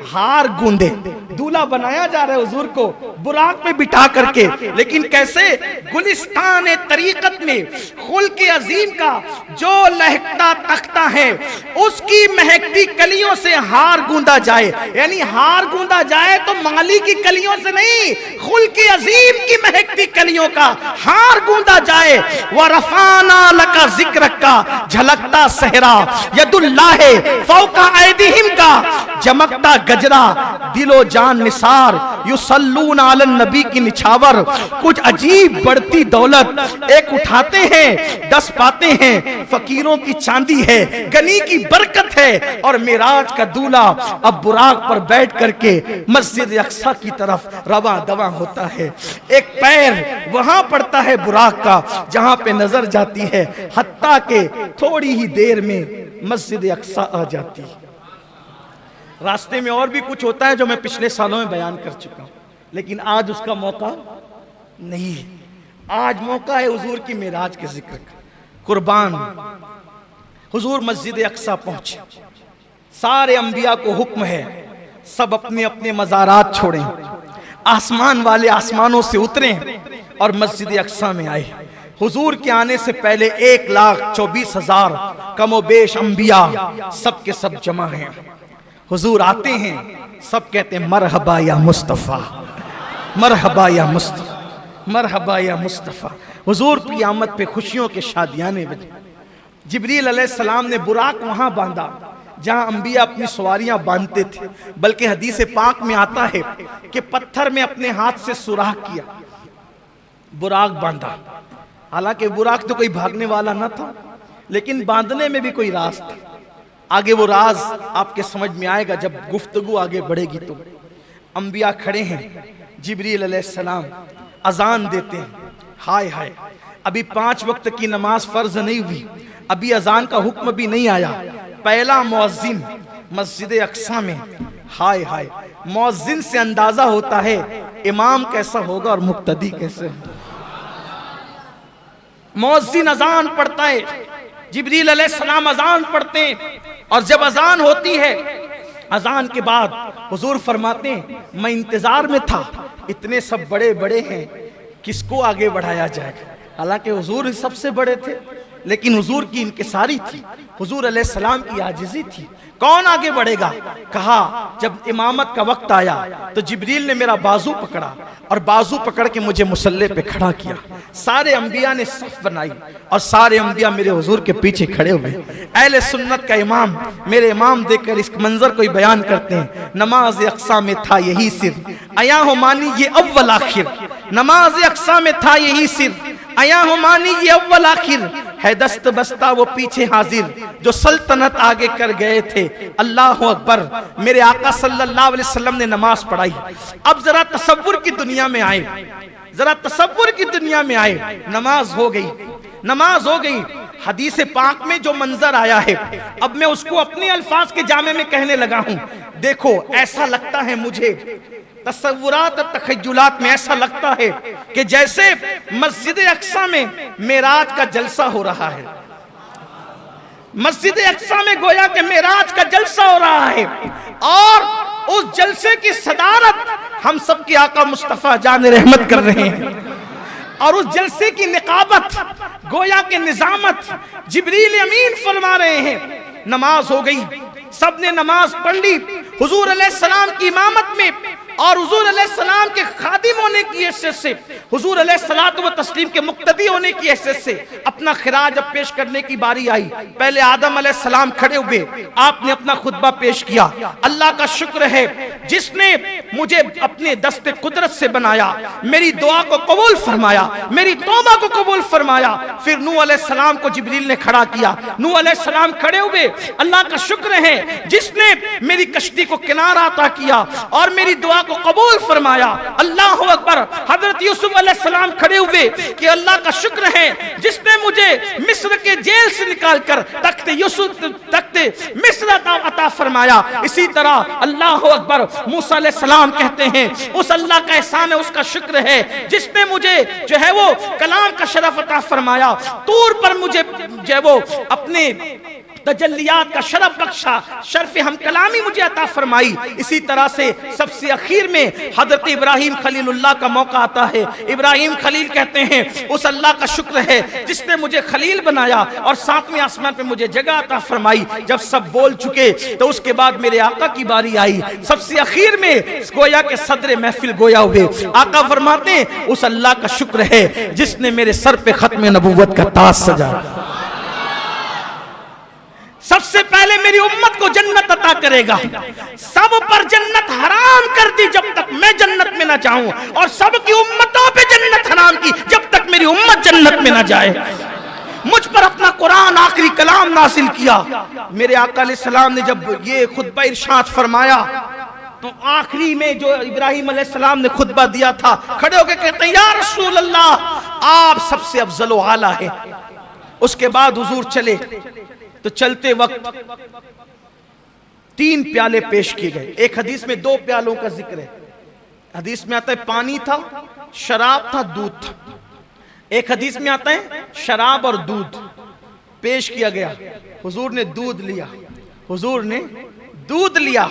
हार गूंदे। दूल्हा बनाया जा रहा है हुजूर को बुराक में बिठा करके, लेकिन कैसे? गुलिस्तान तरीकत में खुल के अजीम का जो लहकता तख्ता है, उसकी महकती कलियों से हार गूंदा जाए, यानी हार गूंदा जाए तो माली की कलियों से नहीं, खुल के अजीम की महकती कलियों का हार गूंदा जाए। व रफाना लका जिक्र का झलकता सहरा, यदुल्लाह फौका ऐदिहिम का चमकता गजरा, दिलो जान निसार, युसल्लून अलन नबी की निछावर, कुछ अजीब बढ़ती दौलत, एक उठाते हैं 10 पाते हैं, फकीरों की चांदी है, गनी की बरकत है, और मेराज का दूल्हा अब बुराक पर बैठ करके मस्जिद अक्सा की तरफ रवा दवा होता है। एक पैर वहां पड़ता है बुराक का जहां पे नजर जाती है, हत्ता के थोड़ी ही देर में मस्जिद अक्सा आ जाती है। रास्ते में और भी कुछ होता है जो मैं पिछले सालों में बयान कर चुका हूं, लेकिन आज उसका मौका नहीं है। आज मौका है हुजूर की मेराज के जिक्र का। कुर्बान हुजूर मस्जिद अक्सा पहुंचे, सारे अंबिया को हुक्म है सब अपने अपने मज़ारात छोड़ें, आसमान वाले आसमानों से उतरें और मस्जिद अक्सा में आए। हुजूर के आने से पहले 1,24,000 कमोबेश अंबिया सब के सब जमा हैं। हुजूर आते हैं, सब कहते हैं मरहबा या मुस्तफ़ा, मरहबा या मुस्तफ़ा, मरहबा या मुस्तफ़ा। हुजूर की आमद पे खुशियों के शादियाने बजे। जिब्रील अलैहिस्सलाम ने बुराक वहां बांधा जहां अंबिया अपनी सवारियां बांधते थे, बल्कि हदीस पाक में आता है कि पत्थर में अपने हाथ से सुराख किया, बुराक बांधा। हालांकि बुराक तो कोई भागने वाला न था, लेकिन बांधने में भी कोई राज था। आगे वो राज आपके समझ में आएगा जब गुफ्तगू आगे बढ़ेगी। तो अंबिया खड़े हैं, जिब्रील अलैहिस्सलाम अजान देते हैं। हाय हाय, अभी 5 वक्त की नमाज फर्ज नहीं हुई, अभी अजान का हुक्म भी नहीं आया। पहला मुअज्जिन मस्जिद अक्सा में, हाय हाय, मुअज्जिन से अंदाजा होता है इमाम कैसा होगा और मुक्तदी कैसे। मुअज्जिन अजान पढ़ता है, जिब्रील अलैहिस्सलाम अजान पढ़ते हैं, और जब अजान होती है, अजान के बाद हुजूर फरमाते हैं मैं इंतजार में था, इतने सब बड़े बड़े हैं, किसको आगे बढ़ाया जाए। हालांकि हुजूर सबसे बड़े थे, लेकिन हुजूर की इनकिसारी थी, हुजूर अलैहिस्सलाम की आजिज़ी थी। कौन आगे बढ़ेगा? कहा जब इमामत का वक्त आया तो जिब्रील ने मेरा बाजू पकड़ा और बाजू पकड़ के मुझे मुसल्ले पे खड़ा किया। सारे अंबिया ने सफ बनाई और सारे अंबिया मेरे हुजूर के पीछे खड़े हुए। अहले सुन्नत का इमाम, मेरे इमाम देखकर इस मंजर को बयान करते हैं, नमाज अक्सा में था यही सिर, आया हो मानी ये अव्वल आखिर। नमाज अक्सा में था यही सिर, आया हो मानी ये अव्वल आखिर। है दस्त बस्ता वो पीछे हाजिर, जो सल्तनत आगे कर गए थे। अल्लाह अकबर। मेरे आका सल्लल्लाहु अलैहि वसल्लम ने नमाज पढ़ाई। अब जरा तसव्वुर की दुनिया में आए, जरा तसव्वुर की दुनिया में आए। नमाज हो गई, नमाज हो गई। हदीस पाक में जो मंजर आया है, अब मैं उसको अपने अल्फाज के जामे में कहने लगा हूं। देखो, ऐसा लगता है मुझे, तसव्वुरात और तखय्युलात में ऐसा लगता है कि जैसे मस्जिद अक्सा में मेराज का जलसा हो रहा है। मस्जिद अक्सा में गोया के मेराज का जलसा हो रहा है, और उस जलसे की सदारत हम सब के आका मुस्तफा जान रहमत कर रहे हैं, और उस जलसे की निकाबत, गोया के निजामत जिब्रील अमीन फरमा रहे हैं। नमाज हो गई, सबने नमाज पढ़ ली हुजूर अलैहिस्सलाम की इमामत में, और हुजूर अलैहिस्सलाम के खादिम होने की हैसियत से, हुजूर अलैहिस्सलातु व तस्लीम के मुक्तदी होने की हैसियत से अपना खिराज अब पेश करने की बारी आई। पहले आदम अलैहिस्सलाम खड़े हुए, आपने अपना खुतबा पेश किया। अल्लाह का शुक्र है जिसने मुझे अपने दस्ते कुदरत से बनाया, मेरी दुआ को कबूल फरमाया, मेरी तौबा को कबूल फरमाया। फिर नूह अलैहिस्सलाम को जिब्रील ने खड़ा किया, नूह अलैहिस्सलाम खड़े हुए। अल्लाह का शुक्र है जिसने मेरी कश्ती को किनारा अता किया और मेरी दुआ को कबूल फरमाया। अल्लाह अकबर। हजरत यूसुफ अलैहिस्सलाम खड़े हुए कि अल्लाह का शुक्र है जिसने मुझे मिस्र के जेल से निकालकर तख्ते यूसुफ, तख्ते मिस्र अता फरमाया। इसी तरह अल्लाह अकबर। मूसा अलैहिस्सलाम कहते हैं उस अल्लाह का एहसान है, उसका शुक्र है जिसने मुझे जो है वो कलाम का शरफ अता फरमाया। तूर पर मुझे जो है वो अपने तजल्लियात का शरफ बख्शा, शर्फ हम कलामी मुझे अता फरमाई। इसी तरह से सबसे आखिर में हजरत इब्राहिम खलीलुल्लाह का मौका आता है। इब्राहिम खलील कहते हैं उस अल्लाह का शुक्र है जिसने मुझे खलील बनाया और 7वें आसमान पे मुझे जगह अता फरमाई। जब सब बोल चुके तो उसके बाद मेरे आका की बारी आई। सबसे आखिर में गोया के सदर महफिल गोया हुए। आका फरमाते हैं उस अल्लाह का शुक्र है जिसने मेरे सर पे खत्म नबूवत का ताज सजाया। सबसे पहले मेरी उम्मत को जन्नत अता करेगा। सब पर जन्नत हराम कर दी जब तक मैं जन्नत में ना जाऊं, और सबकी उम्मतों पे जन्नत हराम की जब तक मेरी उम्मत जन्नत में ना जाए। मुझ पर अपना कुरान आखिरी कलाम नासिल किया। मेरे आका अलैहिस्सलाम ने जब ये खुतबा इरशाद फरमाया तो आखिरी में जो इब्राहिम अलैहिस्सलाम ने खुतबा दिया था, खड़े होकर कहते हैं या रसूल अल्लाह, आप सबसे अफजल व आला है। उसके बाद हुजूर चले तो चलते वक्त 3 प्याले पेश किए गए। एक हदीस में 2 प्यालों का जिक्र है। हदीस में आता है पानी था, शराब था, दूध था। एक हदीस में आता है शराब और दूध पेश किया गया। हुजूर ने दूध लिया, हुजूर ने दूध लिया।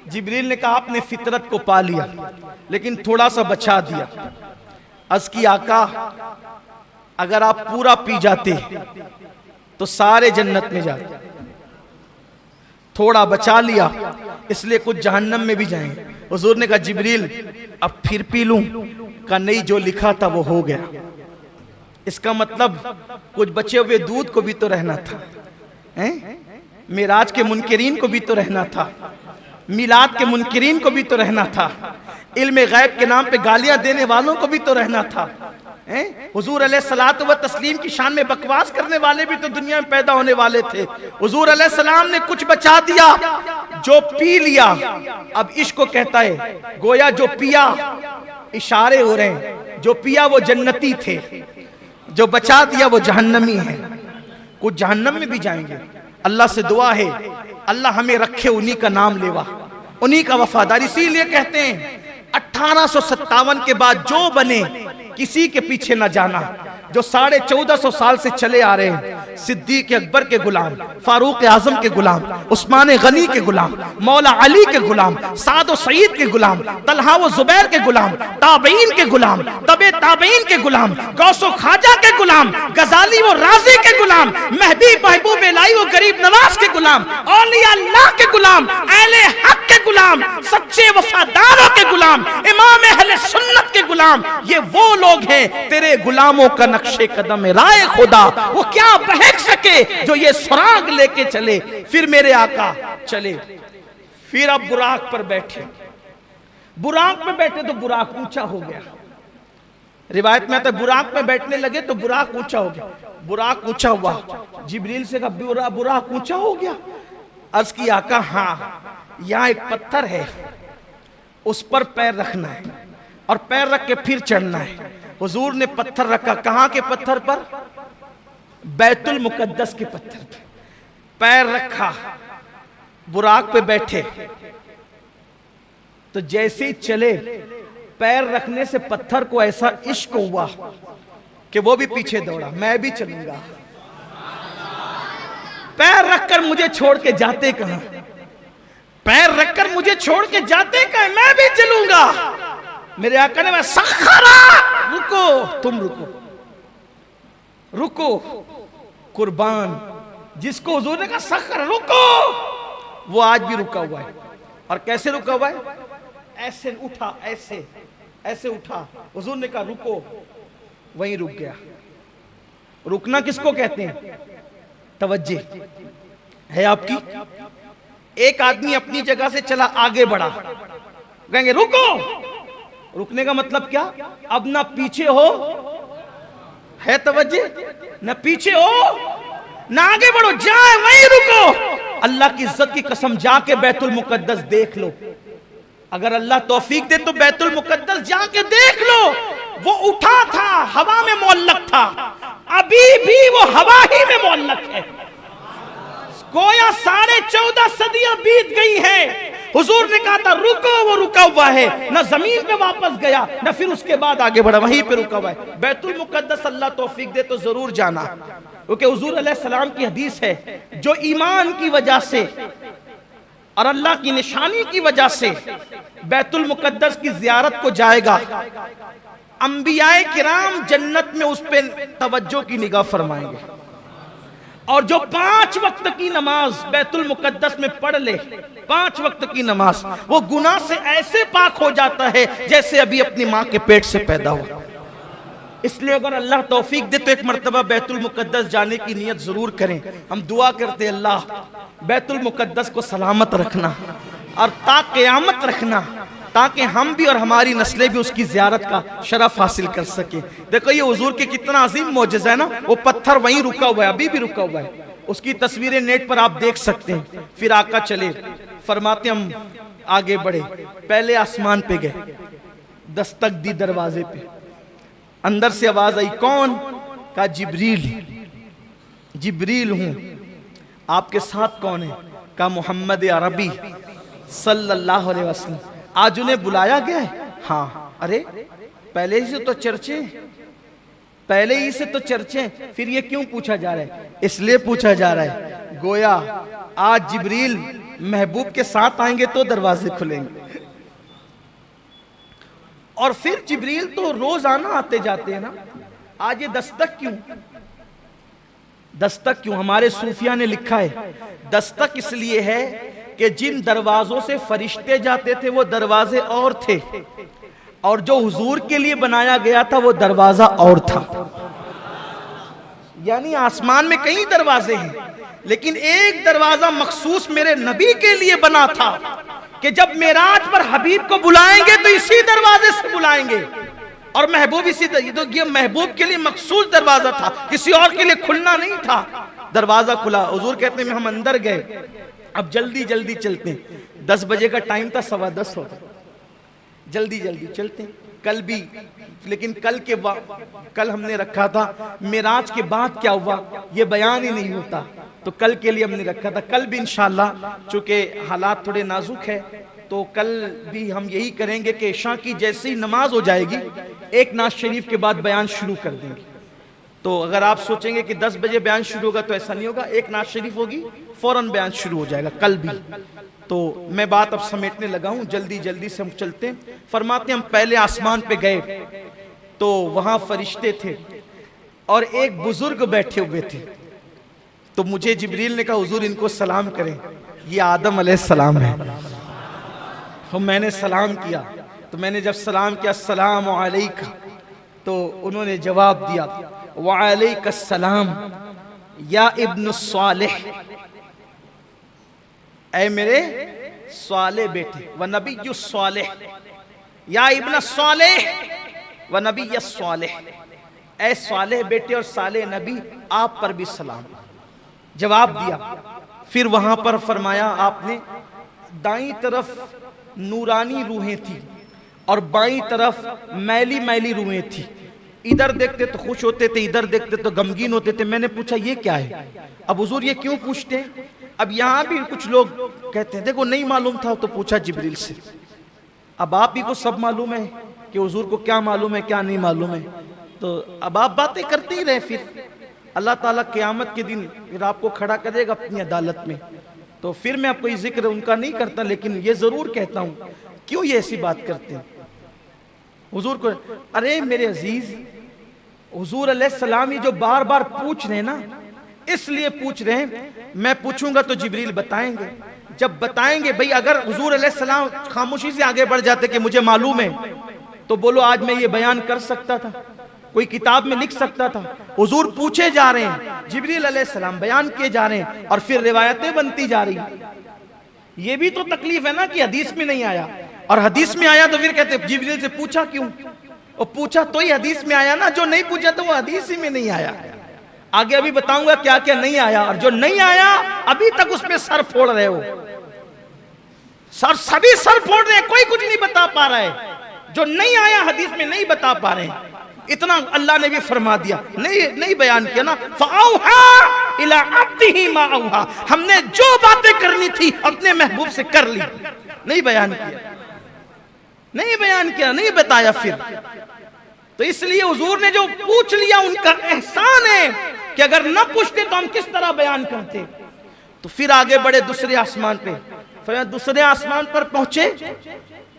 जिब्रील ने कहा आपने फितरत को पा लिया, लेकिन थोड़ा सा बचा दिया। अर्ज़ की आका अगर आप पूरा पी जाते तो सारे जन्नत में जाते, थोड़ा बचा लिया इसलिए कुछ जहन्नम में भी जाएंगे। हुजूर ने कहा जिब्रील अब फिर पी लूं? का नहीं, जो लिखा था वो हो गया। इसका मतलब कुछ बचे हुए दूध को भी तो रहना था, मेराज के मुनकिरीन को भी तो रहना था, मिलाद के मुनकिरीन को भी तो रहना था, इल्म गैब के नाम पे गालियां देने वालों को भी तो रहना था। हुजूर अलैहिस्सलातु व तस्लीम की शान में बकवास करने वाले भी तो दुनिया में पैदा होने वाले थे। हुजूर अलैहिस्सलाम ने कुछ बचा दिया, जो पी लिया। अब इश्क को कहता है, गोया जो पिया, इशारे हो रहे हैं, जो पिया वो जन्नती थे, जो बचा दिया वो जहन्नमी है। कुछ जहन्नम में भी जाएंगे। अल्लाह से दुआ है अल्लाह हमें रखे उन्हीं का नाम लेवा, उन्हीं का वफादार। इसीलिए कहते हैं 1857 के बाद जो बने किसी के पीछे न जाना। जो 1450 साल से चले आ रहे हैं, सिद्दीक अकबर के गुलाम, फारूक आजम के गुलाम, उस्मान गनी के गुलाम, मौला अली के गुलाम, साद व सईद के गुलाम, तलहा व जुबैर के गुलाम, ताबईन के गुलाम, तबे ताबईन के गुलाम, गौसो खाजा के गुलाम, गजाली व राजी के गुलाम, महदी महबूब इलाही व गरीब नवाज के गुलाम, औलिया अल्लाह के गुलाम, अहले हक के गुलाम, सच्चे वफादारों के गुलाम, इमाम अहले सुन्नत के गुलाम। ये वो लोग हैं तेरे गुलामों का नक्शे कदम राय खुदा, वो क्या बहक सके जो ये सुराग लेके चले। फिर मेरे आका चले, फिर अब बुराक पर बैठे। बुराक में बैठे तो बुराक ऊंचा हो गया। रिवायत में आता है बुराक में बैठने लगे तो बुराक ऊंचा हो गया। बुराक ऊंचा हुआ, जिब्रील से कहा बुराक ऊंचा हो गया। अर्ज की आका हाँ, यहाँ एक पत्थर है, उस पर पैर रखना है और पैर रख के फिर चढ़ना है। हुजूर ने पत्थर रखा। कहां के पत्थर पर? बैतुल मुकद्दस के पत्थर पे पैर रखा, बुराक पे बैठे। तो जैसे ही चले, पैर रखने से पत्थर को ऐसा इश्क हुआ कि वो भी पीछे दौड़ा, मैं भी चलूंगा। पैर रखकर मुझे छोड़ के जाते कहां? पैर रखकर मुझे छोड़ के जाते कहां? मैं भी चलूंगा। मेरे आका ने मैं सखरा, रुको, तुम रुको, रुको। कुर्बान जिसको हुजूर ने कहा सखरा रुको, वो आज भी रुका हुआ है। और कैसे रुका हुआ है? ऐसे उठा, ऐसे ऐसे उठा। हुजूर ने कहा रुको, वहीं रुक गया। रुकना किसको कहते हैं? तवज्जो है आपकी। एक आदमी अपनी जगह से चला, आगे बढ़ा, कहेंगे रुको। रुकने का मतलब क्या? अब ना पीछे हो, है तवज्जो, ना पीछे हो ना आगे बढ़ो, जाए वहीं रुको। अल्लाह की इज्जत की कसम, जाके बैतुल मुकद्दस देख लो। अगर अल्लाह तौफीक दे तो बैतुल मुकद्दस जाके देख लो। वो उठा था, हवा में मुअल्लक था, अभी भी वो हवा ही में मुअल्लक है। गोया 14.5 सदियां बीत गई हैं। हुजूर ने कहा था रुको, वो रुका हुआ है, ना जमीन पे वापस गया, ना फिर उसके बाद आगे बढ़ा, वहीं पे रुका हुआ है। बैतुल मुकद्दस अल्लाह तौफीक दे तो जरूर जाना, क्योंकि हुजूर अलैहिस्सलाम की हदीस है, जो ईमान की वजह से और अल्लाह की निशानी की वजह से बैतुल मुकद्दस की जियारत को जाएगा, अंबियाए किराम जन्नत में उस पे तवज्जो की निगाह फरमाएंगे। और जो 5 वक्त की नमाज बैतुल मुकद्दस में पढ़ ले, 5 वक्त की नमाज, वो गुनाह से ऐसे पाक हो जाता है जैसे अभी अपनी माँ के पेट से पैदा हुआ। इसलिए अगर अल्लाह तौफीक दे तो एक मर्तबा बैतुल मुकद्दस जाने की नियत जरूर करें। हम दुआ करते हैं अल्लाह बैतुल मुकद्दस को सलामत रखना और ता क़यामत रखना, ताकि हम भी और हमारी नस्लें भी उसकी ज़ियारत का शरफ हासिल कर सके। देखो ये हुजूर के कितना अजीम मौजज़ा है ना। वो पत्थर वहीं रुका हुआ है, अभी भी रुका हुआ है। उसकी तस्वीरें नेट पर आप देख सकते हैं। फिर आका चले, फरमाते हम आगे बढ़े, पहले आसमान पे गए, दस्तक दी दरवाजे पे, अंदर से आवाज आई, कौन? कहा जिब्रील। जिब्रील हूं, आपके साथ कौन है? कहा मोहम्मद अरबी सल्लल्लाहु अलैहि वसल्लम। आज उन्हें बुलाया गया है? हाँ। अरे पहले ही से तो चर्चे, पहले ही से तो चर्चे, फिर ये क्यों पूछा जा रहा है? इसलिए पूछा जा रहा है गोया आज जिब्रील महबूब के साथ आएंगे तो दरवाजे खुलेंगे। और फिर जिब्रील तो रोजाना आते जाते हैं ना, आज ये दस्तक क्यों? दस्तक क्यों? हमारे सूफिया ने लिखा है दस्तक इसलिए है कि जिन दरवाजों से फरिश्ते जाते थे वो दरवाजे और थे, और जो हुजूर के लिए बनाया गया था वो दरवाजा और था। यानी आसमान में कई दरवाजे हैं, लेकिन एक दरवाजा मखसूस मेरे नबी के लिए बना था कि जब मेराज पर हबीब को बुलाएंगे तो इसी दरवाजे से बुलाएंगे। और महबूब इसी तो ये महबूब के लिए मखसूस दरवाजा था, किसी और के लिए खुलना नहीं था। दरवाजा खुला, हुजूर कहते हैं हम अंदर गए, अब जल्दी जल्दी चलते हैं। 10 बजे का टाइम था, 10:15 हो गए, जल्दी जल्दी चलते हैं। कल भी, लेकिन कल हमने रखा था मेराज के बाद क्या हुआ ये बयान ही नहीं होता, तो कल के लिए हमने रखा था। कल भी इंशाल्लाह, चूंकि हालात थोड़े नाजुक है, तो कल भी हम यही करेंगे कि इशा की जैसे ही नमाज हो जाएगी, एक नाज शरीफ के बाद बयान शुरू कर देंगे। तो अगर आप सोचेंगे कि 10 बजे बयान शुरू होगा, तो ऐसा नहीं होगा। एक नाज शरीफ होगी, फौरन बयान शुरू हो जाएगा कल भी। तो मैं बात अब समेटने लगा हूं, जल्दी जल्दी से हम चलते हैं। फरमाते हम पहले आसमान पे गए तो वहां फरिश्ते थे और एक बुजुर्ग बैठे हुए थे। तो मुझे जिब्रील ने कहा हुजूर इनको सलाम करें, ये आदम अलैहिस्सलाम है। तो मैंने सलाम किया, तो मैंने जब सलाम किया अस्सलामु अलैका, तो उन्होंने जवाब दिया वालैकुस्सलाम या इब्न सालिह, ऐ मेरे साले बेटे, व नबी सालिह, या इब्न सालिह व नबी सालिह, ऐ साले बेटे और साले नबी, आप पर भी सलाम। जवाब दिया। फिर वहां पर फरमाया आपने, दाईं तरफ नूरानी रूहें थी और बाईं तरफ मैली मैली रूहें थी। इधर देखते तो खुश होते थे, इधर देखते तो गमगीन होते थे। मैंने पूछा ये क्या है? अब हुजूर ये क्यों पूछते हैं? अब यहाँ भी कुछ लोग कहते हैं देखो नहीं मालूम था तो पूछा जिब्रील से। अब आप ही को सब मालूम है कि हुजूर को क्या मालूम है क्या नहीं मालूम है, तो अब आप बातें करते ही रहे। फिर अल्लाह ताला क़यामत के दिन फिर आपको खड़ा करेगा अपनी अदालत में। तो फिर मैं कोई जिक्र उनका नहीं करता, लेकिन ये जरूर कहता हूँ क्यों ये ऐसी बात करते हैं हुजूर को। अरे मेरे अजीज, हुजूर अलैहिस्सलाम ही जो बार बार पूछ रहे हैं ना, इसलिए पूछ रहे हैं। मैं पूछूंगा तो जिब्रील बताएंगे, जब बताएंगे भाई अगर हुजूर अलैहिस्सलाम खामोशी से आगे बढ़ जाते कि मुझे मालूम है, तो बोलो आज मैं ये बयान कर सकता था, कोई किताब में लिख सकता था। हुजूर पूछे जा रहे हैं, जिब्रील अलैहिस्सलाम बयान किए जा रहे हैं और फिर रिवायतें बनती जा रही। ये भी तो तकलीफ है ना कि हदीस में नहीं आया, और हदीस में आया तो फिर कहते जिब्रील से पूछा क्यों? और पूछा तो ही हदीस में आया ना, जो नहीं पूछा तो वो हदीस ही में नहीं आया। आगे अभी बताऊंगा क्या क्या नहीं आया, और जो नहीं आया अभी तक उसमें सर फोड़ रहे हो। सभी सर फोड़ रहे हैं, कोई कुछ नहीं बता पा रहा है। जो नहीं आया हदीस में नहीं बता पा रहे हैं, इतना अल्लाह ने भी फरमा दिया, नहीं बयान किया ना। फ़अौहा इला अब्दिही मा औहा, हमने जो बातें करनी थी अपने महबूब से कर ली, नहीं बयान किया, नहीं बयान किया, नहीं बताया। फिर तो इसलिए हुजूर ने जो पूछ लिया उनका एहसान है कि अगर न पूछते तो हम किस तरह बयान करते। तो फिर आगे बढ़े दूसरे आसमान पे, फिर दूसरे आसमान पर पहुंचे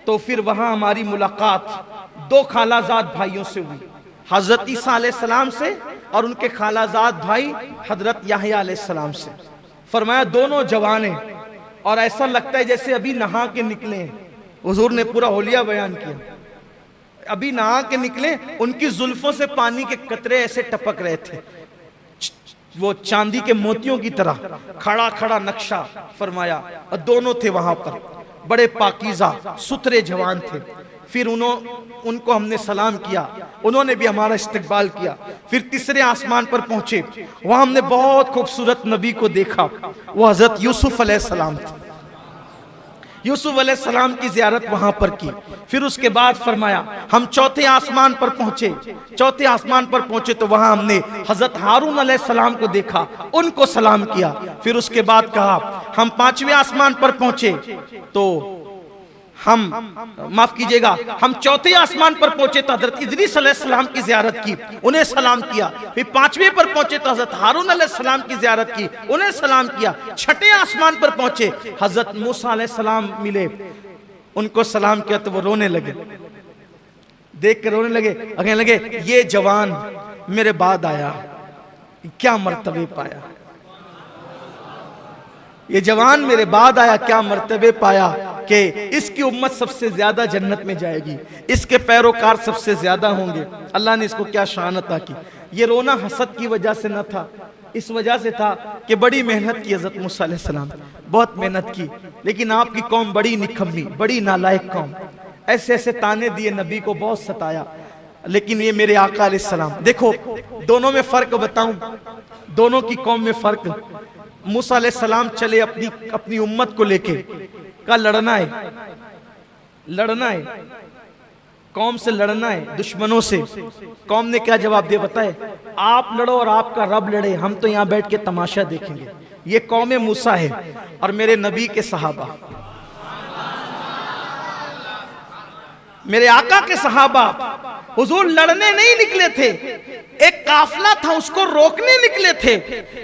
तो फिर वहां हमारी मुलाकात 2 खालाजाद भाइयों से हुई, हजरत ईसा अलैहिस्सलाम से और उनके खालाजाद भाई हजरत याहया अलैहिस्सलाम से। फरमाया दोनों जवान हैं और ऐसा लगता है जैसे अभी नहा के निकले हैं। हुजूर ने पूरा होलिया बयान किया, अभी नहा के निकले, उनकी जुल्फों से पानी के कतरे ऐसे टपक रहे थे, वो चांदी के मोतियों की तरह, खड़ा खड़ा नक्शा फरमाया। और दोनों थे वहां पर, बड़े पाकीज़ा सुथरे जवान थे। फिर उनको हमने सलाम किया, उन्होंने भी हमारा इस्तकबाल किया। फिर तीसरे आसमान पर पहुंचे, वहां हमने बहुत खूबसूरत नबी को देखा, वो हजरत यूसुफ अलैहिस्सलाम थे। यूसुफ अलैहिस्सलाम की ज़ियारत वहां पर की। फिर उसके बाद फरमाया हम चौथे आसमान पर पहुंचे। चौथे आसमान पर पहुंचे तो वहां हमने हजरत हारून अलैहिस्सलाम को देखा, उनको सलाम किया। फिर उसके बाद कहा हम 5वें आसमान पर पहुंचे तो माफ कीजिएगा, हम चौथे आसमान पर पहुंचे तो हजरत इदरीस अलैहिस्सलाम की ज़ियारत की, उन्हें सलाम किया। फिर 5वें पर पहुंचे तो हजरत हारून अलैहिस्सलाम की ज़ियारत की, उन्हें सलाम किया। 6ठे आसमान पर पहुंचे, हजरत मूसा अलैहिस्सलाम मिले, उनको सलाम किया तो वो रोने लगे, देख कर रोने लगे, कहने लगे ये जवान मेरे बाद आया, क्या मर्तबे पाया, ये जवान मेरे बाद आया, क्या मर्तबे पाया कि इसकी उम्मत सबसे ज्यादा जन्नत में जाएगी, इसके पैरोकार सबसे ज्यादा होंगे। अल्लाह ने इसको क्या शान अता की। ये रोना हसद की वजह से न था, इस वजह से था कि बड़ी मेहनत की हज़रत मूसा अलैहिस्सलाम, बहुत मेहनत की, लेकिन आपकी कौम बड़ी निकम्मी, बड़ी नालायक कौम, ऐसे ऐसे ताने दिए, नबी को बहुत सताया। लेकिन ये मेरे आका अलैहिस्सलाम, देखो दोनों में फर्क बताऊं, दोनों की कौम में फर्क। मूसा अलैहिस्सलाम चले अपनी उम्मत को लेके, का लड़ना है, लड़ना है, कौम से लड़ना है, दुश्मनों से। कौम ने क्या जवाब दिया बताए? आप लड़ो और आपका रब लड़े, हम तो यहां बैठ के तमाशा देखेंगे। ये कौम मूसा है और मेरे नबी के सहाबा, मेरे आका के सहाबा हुजूर लड़ने नहीं निकले थे, एक काफिला था उसको रोकने निकले थे,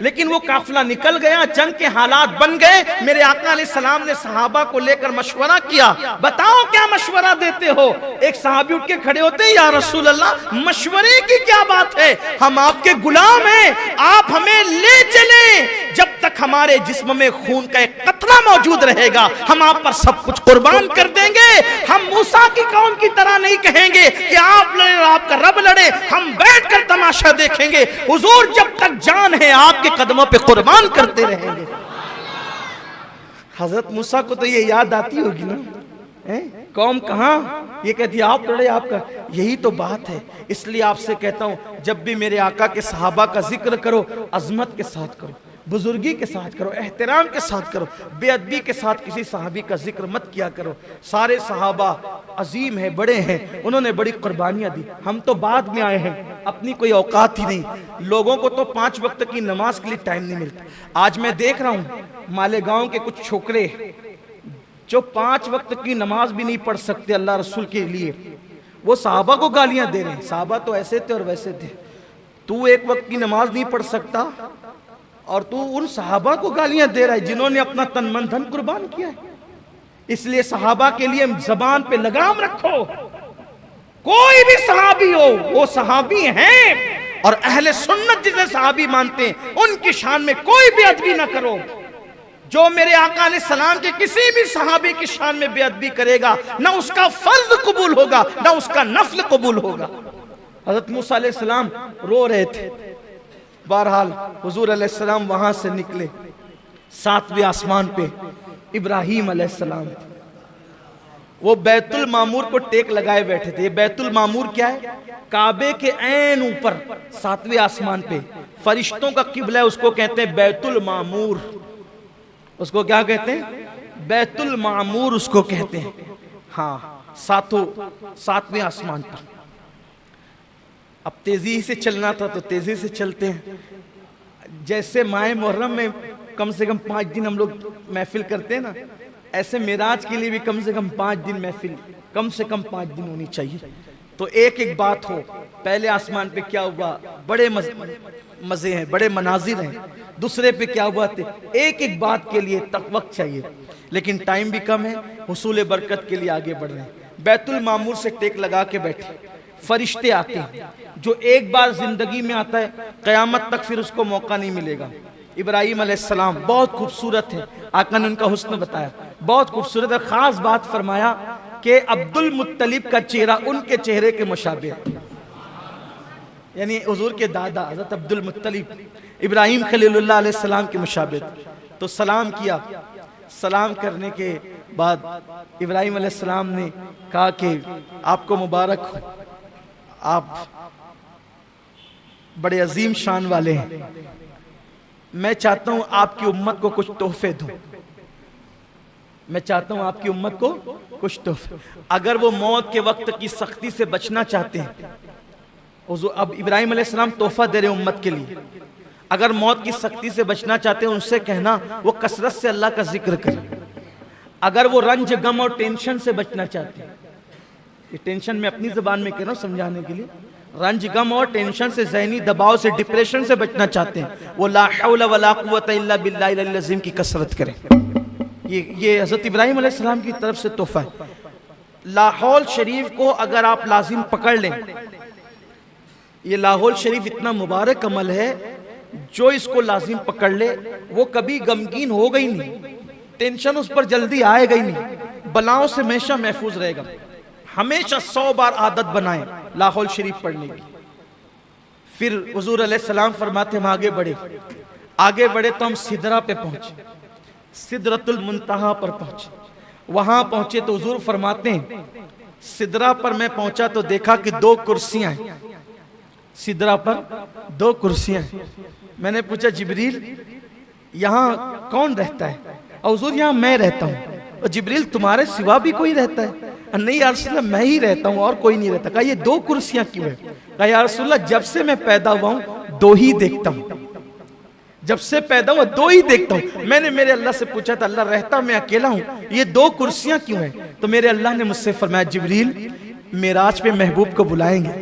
लेकिन वो काफिला निकल गया, जंग के हालात बन गए। मेरे आका अलैहिस्सलाम ने सहाबा को लेकर मशवरा किया, बताओ क्या मशवरा देते हो? एक सहाबी उठ के खड़े होते हैं, या रसूल अल्लाह मशवरे की क्या बात है, हम आपके गुलाम हैं, आप हमें ले चलें, जब तक हमारे जिस्म में खून का एक कतरा मौजूद रहेगा हम आप पर सब कुछ कुर्बान कर देंगे। हम मूसा की कौम की तरह नहीं कहेंगे कि आप लड़े और आपका रब लड़े, हम बैठकर तमाशा देखेंगे। हुजूर जब तक जान है आपके कदमों पे कुर्बान करते रहेंगे। हजरत मूसा को तो ये याद आती होगी ना, कौम कहां, ये कहती है आप लड़े आपका, यही तो बात है। इसलिए आपसे कहता हूं जब भी मेरे आका के सहाबा का जिक्र करो अजमत के साथ करो, बुजुर्गी के साथ करो, एहतराम के साथ करो, बेअदबी के साथ किसी सहाबी का जिक्र मत किया करो। सारे सहाबा अजीम है, बड़े हैं, उन्होंने बड़ी कुर्बानियां दी, हम तो बाद में आए हैं, अपनी कोई औकात ही नहीं। लोगों को तो 5 वक्त की नमाज के लिए टाइम नहीं मिलता। आज मैं देख रहा हूं मालेगांव के कुछ छोकरे जो 5 वक्त की नमाज भी नहीं पढ़ सकते अल्लाह रसूल के लिए, वो सहाबा को गालियां दे रहे हैं, सहाबा तो ऐसे थे और वैसे थे, तू 1 वक्त की नमाज नहीं पढ़ सकता और तू उन सहाबा को गालियां दे रहा है जिन्होंने अपना तन मन धन कुर्बान किया है। इसलिए सहाबा के लिए जबान पे लगाम रखो, कोई भी सहाबी हो वो सहाबी हैं, और अहले सुन्नत जिसे सहाबी मानते हैं उनकी शान में कोई बेअदबी ना करो। जो मेरे आका अलैहिस्सलाम के किसी भी सहाबी की शान में बेअदबी करेगा ना उसका फर्ज कबूल होगा ना उसका नफल कबूल होगा। हजरत मूसा अलैहिस्सलाम रो रहे थे। बहरहाल हुजूर अलैहिस्सलाम वहां से निकले, 7वें आसमान पे इब्राहीम अलैहिस्सलाम, वो बैतुल मामूर को टेक लगाए बैठे थे। ये बैतुल मामूर क्या है? काबे के ऐन ऊपर 7वें आसमान पे, फरिश्तों का किबला है, उसको कहते हैं बैतुल मामूर। उसको क्या कहते हैं? बैतुल मामूर उसको कहते हैं। हाँ, 7वें आसमान पर। अब तेजी से चलना था तो तेजी से चलते हैं। जैसे माह मुहर्रम में कम से कम 5 दिन हम लोग महफिल करते हैं ना, ऐसे मेराज के लिए भी कम से कम 5 दिन महफिल, कम से कम 5 दिन होनी चाहिए। तो एक एक बात हो। पहले आसमान पे क्या हुआ, बड़े मजे हैं, बड़े मनाजिर हैं। दूसरे पे क्या हुआ थे, एक एक बात के लिए तक वक्त चाहिए, लेकिन टाइम भी कम है, हुसूल बरकत के लिए आगे बढ़ रहे हैं। बैतुल मामूर से टेक लगा के बैठे, फरिश्ते आते हैं, जो एक बार जिंदगी में आता है कयामत तक फिर उसको मौका नहीं मिलेगा। इब्राहीम अलैहिस्सलाम बहुत खूबसूरत है, आका ने उनका हुस्न बताया, बहुत खूबसूरत है। खास बात फरमाया कि अब्दुल मुत्तलिब का चेहरा उनके चेहरे के मुशाबिह है, यानी हुजूर के दादा हज़रत अब्दुल मुत्तलिब इब्राहीम खलीलुल्लाह अलैहिस्सलाम के मुशाबिह। तो सलाम किया, सलाम करने के बाद इब्राहीम अलैहिस्सलाम ने कहा कि आपको मुबारक हो, आप बड़े अजीम शान वाले हैं, मैं चाहता हूं आपकी उम्मत को कुछ तोहफे दूं, मैं चाहता हूं आपकी उम्मत को कुछ तोहफे। अगर वो मौत के वक्त की सख्ती से बचना चाहते हैं, अब इब्राहीम अलैहिस्सलाम तोहफा दे रहे हैं उम्मत के लिए, अगर मौत की सख्ती से बचना चाहते हैं उनसे कहना वो कसरत से अल्लाह का जिक्र करें। अगर वो रंज गम और टेंशन से बचना चाहते हैं, ये टेंशन में अपनी जुबान में कह रहा हूं समझाने के लिए, रंज गम और टेंशन से, ज़हनी दबाव से, डिप्रेशन से बचना चाहते हैं, वो ला हौला वला कुव्वता इल्ला बिल्लाहिल अज़ीम की कसरत करें। ये हज़रत इब्राहीम अलैहिस्सलाम की तरफ से तोहफा है। लाहौल शरीफ को अगर आप लाजिम पकड़ लें, ये लाहौल शरीफ इतना मुबारक अमल है, जो इसको लाजिम पकड़ ले वो कभी गमगीन होगा ही नहीं, टेंशन उस पर जल्दी आएगा ही नहीं, बलाओं से हमेशा महफूज रहेगा। हमेशा 100 बार आदत बनाएं लाहौल शरीफ पढ़ने की। फिर हुजूर अलैहिस्सलाम फरमाते हम आगे बढ़े तो हम सिदरा पे पहुंचे, सिदरतुल मुंतहा पर पहुंचे। वहां पहुंचे तो हुजूर फरमाते हैं सिदरा पर मैं पहुंचा तो देखा कि 2 कुर्सियां हैं। सिदरा पर 2 कुर्सियां हैं। मैंने पूछा जिब्रील यहाँ कौन रहता है? और हुजूर यहाँ मैं रहता हूँ। और जिब्रील तुम्हारे सिवा भी कोई रहता है? नहीं या रसूलल्लाह मैं ही रहता हूँ और कोई नहीं रहता। कहा ये 2 कुर्सियां क्यों है? कहा या रसूलल्लाह जब से मैं पैदा हुआ हूँ 2 ही देखता हूँ। जब से पैदा हुआ 2 ही देखता हूँ। मैंने मेरे अल्लाह से पूछा था अल्लाह रहता मैं अकेला हूँ, ये 2 कुर्सियां क्यों हैं? तो मेरे अल्लाह ने मुझसे फरमाया जिब्रील मेराज पे महबूब को बुलाएंगे,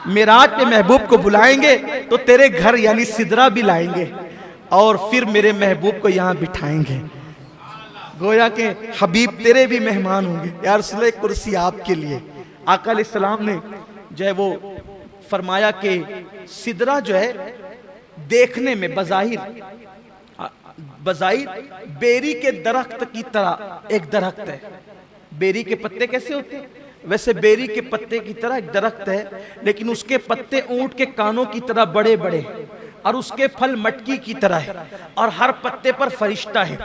मेराज पे महबूब को बुलाएंगे तो तेरे घर यानी सिदरा भी लाएंगे और फिर मेरे महबूब को यहाँ बिठाएंगे। गोया के हबीब तेरे भी मेहमान होंगे। यार रसूल एक कुर्सी आपके लिए। आका अलैहिस्सलाम ने जो है वो फरमाया कि सिदरा जो है देखने में बज़ाहिर बेरी के दरख्त की तरह एक दरख्त है। बेरी के पत्ते कैसे होते हैं? वैसे बेरी के पत्ते की तरह एक दरख्त है, लेकिन उसके पत्ते ऊंट के कानों की तरह बड़े बड़े और उसके फल मटकी की तरह है और हर पत्ते पर फरिश्ता है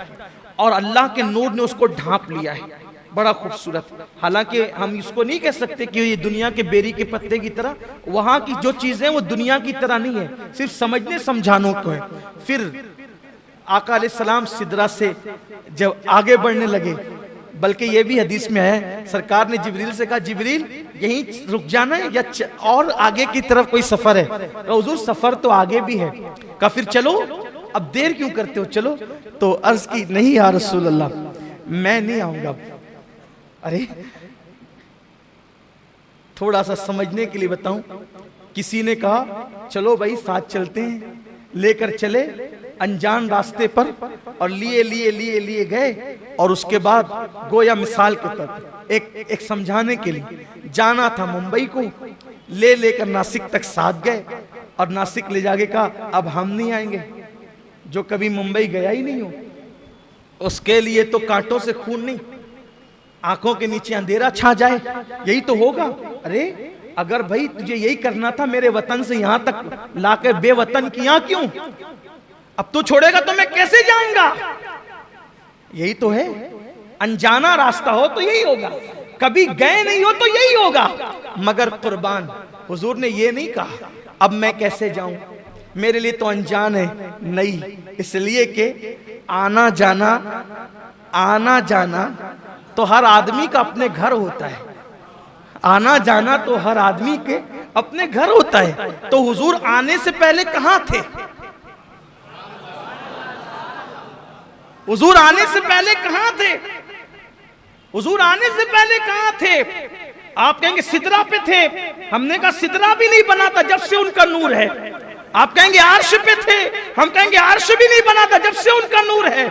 और अल्लाह के नूर ने उसको ढांप लिया है। बड़ा खूबसूरत। हालांकि हम इसको नहीं कह सकते कि ये दुनिया के बेरी के पत्ते की तरह, वहां की जो चीजें वो दुनिया की तरह नहीं है, सिर्फ समझने समझाने को है। फिर आका अलैहिस्सलाम सिदरा से जब आगे बढ़ने लगे, बल्कि ये भी हदीस में है सरकार ने जिब्रील से कहा जिब्रील यहीं रुक जाना है या और आगे की तरफ कोई सफर है? हुजूर सफर तो आगे भी है। कहा फिर चलो, अब देर क्यों करते हो, चलो। तो अर्ज की नहीं या रसूल अल्लाह मैं नहीं आऊंगा। अरे थोड़ा सा समझने के लिए बताऊं, किसी ने कहा चलो भाई साथ चलते हैं, लेकर चले अनजान रास्ते पर और लिए गए और उसके बाद गोया मिसाल के तौर एक समझाने के लिए जाना था मुंबई को, लेकर नासिक तक साथ गए और नासिक ले जाके कहा अब हम नहीं आएंगे। जो कभी मुंबई गया ही नहीं हो उसके लिए तो कांटों से खून नहीं, आंखों के नीचे अंधेरा छा जाए यही तो होगा। अरे अगर भाई तुझे यही करना था मेरे वतन से यहां तक लाकर बेवतन किया क्यों? अब तू छोड़ेगा तो मैं कैसे जाऊंगा? यही तो है, अनजाना रास्ता हो तो यही होगा, कभी गए नहीं हो तो यही होगा। मगर कुर्बान हुजूर ने ये नहीं कहा अब मैं कैसे जाऊं, मेरे लिए तो अनजान है नहीं, इसलिए कि आना जाना तो हर आदमी का अपने घर होता है। आना जाना तो हर आदमी के अपने घर होता है। तो हुजूर आने से पहले कहां थे? हुजूर आने से पहले कहां थे? हुजूर आने से पहले कहां थे? आप कहेंगे सिदरा पे थे। हमने कहा सिदरा भी नहीं बना था जब से उनका नूर है। आप कहेंगे अर्श पे थे। हम कहेंगे अर्श भी नहीं बना था जब से उनका नूर है।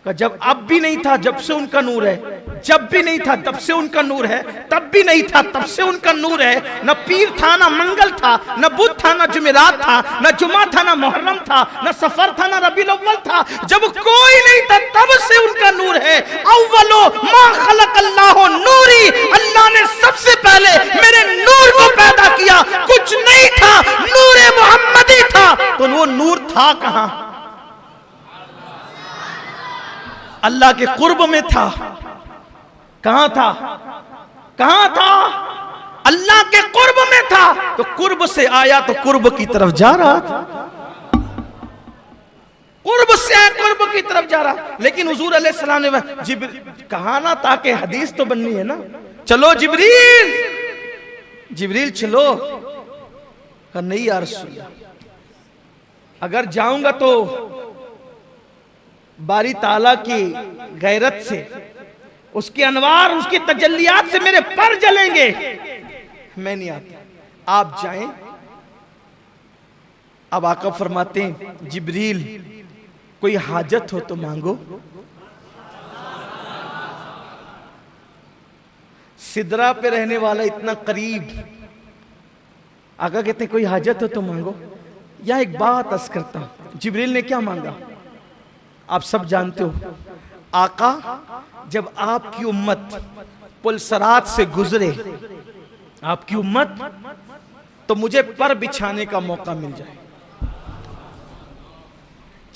जब अब भी नहीं था जब से उनका नूर है, जब भी नहीं था तब से उनका नूर है, तब भी नहीं था तब से उनका नूर है। न पीर था ना मंगल था, न बुध था ना जुमेरात था, न जुमा था ना मुहर्रम था, न सफर था ना रबीउल अव्वल था। जब कोई नहीं था तब से उनका नूर है। अव्वलो मा खलक़ल्लाहु नूरी, अल्लाह ने सबसे पहले मेरे नूर को पैदा किया। कुछ नहीं था, नूरे मोहम्मदी था। तो वो नूर था कहां? अल्लाह के कुर्ब में था। कहां था? कहां था? अल्लाह के कुर्ब में था। तो कुर्ब से आया तो कुर्ब की तरफ जा रहा था, कुर्ब से आया कुर्ब की तरफ जा रहा। लेकिन हुजूर अलैहिस्सलाम ने जिब्रील कहा ना, ताकि हदीस तो बननी है ना, चलो जिब्रील, जिब्रील चलो। कहा नहीं यार रसूल, अगर जाऊंगा तो बारी ताला की गैरत से, उसके अनवार, उसकी तजल्लियात से मेरे पर जलेंगे। मैं नहीं आता, आप जाएं। अब आका फरमाते हैं जिब्रील कोई हाजत हो तो मांगो। सिदरा पे रहने वाला इतना करीब, आका कहते हैं कोई हाजत हो तो मांगो। यह एक बात अर्ज करता हूं, जिब्रील ने क्या मांगा आप सब जानते हो। आका जब आपकी उम्मत पुलसरात से गुजरे, आपकी उम्मत, तो मुझे पर बिछाने का मौका मिल जाए।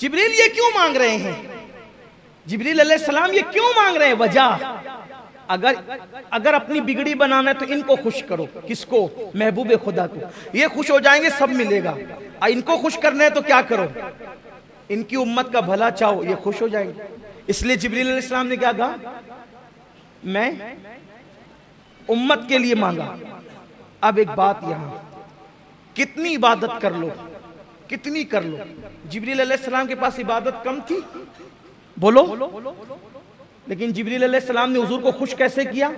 जिब्रील ये क्यों मांग रहे हैं? जिब्रील अलैहिस्सलाम ये क्यों मांग रहे हैं? वजह, अगर अपनी बिगड़ी बनाना है तो इनको खुश करो। किसको? महबूब खुदा को। ये खुश हो जाएंगे, सब मिलेगा। इनको खुश करना है तो क्या करो? इनकी उम्मत का भला चाहो, ये खुश हो जाएंगे। इसलिए जिब्रील अलैहिस्सलाम ने क्या कहा? मैं उम्मत के लिए मांगा। अब एक बात, यहां कितनी इबादत कर लो, कितनी कर लो, जिब्रील अलैहिस्सलाम के पास इबादत कम थी? बोलो। लेकिन जिब्रील अलैहिस्सलाम ने हुजूर को खुश कैसे किया?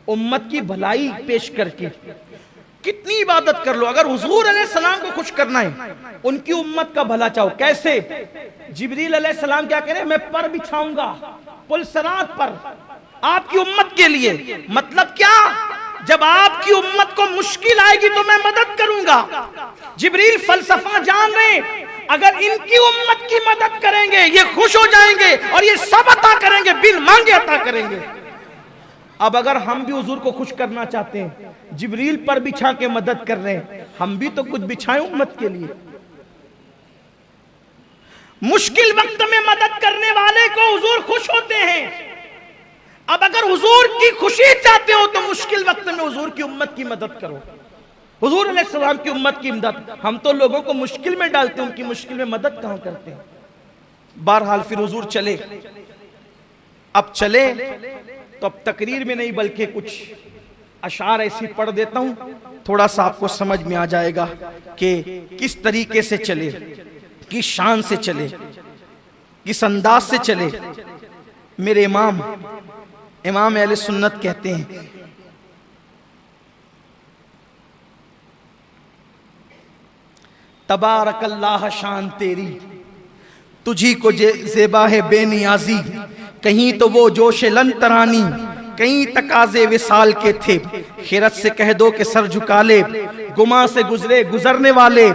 उम्मत की भलाई पेश करके। कितनी इबादत कर लो, अगर हुजूर अलैहिस्सलाम को खुश करना है, उनकी उम्मत का भला चाहो। कैसे? जिब्रील अलैहिस्सलाम क्या कह रहे हैं? मैं पर बिछाऊंगा पुलसरात पर आपकी उम्मत के लिए। मतलब क्या? जब आपकी उम्मत को मुश्किल आएगी तो मैं मदद करूंगा। जिब्रील फलसफा जान रहे, अगर इनकी उम्मत की मदद करेंगे ये खुश हो जाएंगे और ये सब अता करेंगे, बिन मांगे अता करेंगे। अब अगर हम भी हुजूर को खुश करना चाहते हैं, जिब्रील पर बिछा के मदद कर रहे हैं, हम भी तो कुछ बिछाएं उम्मत के लिए। मुश्किल वक्त में मदद करने वाले को हुजूर खुश होते हैं। अब अगर हुजूर की खुशी चाहते हो तो मुश्किल वक्त में हुजूर की उम्मत की मदद करो। हुजूर अलैहिस्सलाम की उम्मत की मदद, हम तो लोगों को मुश्किल में डालते हैं, उनकी मुश्किल में मदद कहां करते हैं। बहरहाल फिर हुजूर चले। अब चले तो अब तकरीर में नहीं बल्कि कुछ अशार ऐसी पढ़ देता हूं, थोड़ा सा आपको समझ में आ जाएगा कि किस तरीके से चले, किस शान से चले, किस अंदाज से चले। मेरे इमाम अहले सुन्नत कहते हैं, तबारकल्लाह शान तेरी, तुझी को ज़ेबा है बेनियाजी। कहीं तो वो जोश लन तरानी, कहीं तकाजे विसाल के थे। खिरत से कह दो कि सर झुका ले, गुमा से गुजरे गुजरने वाले,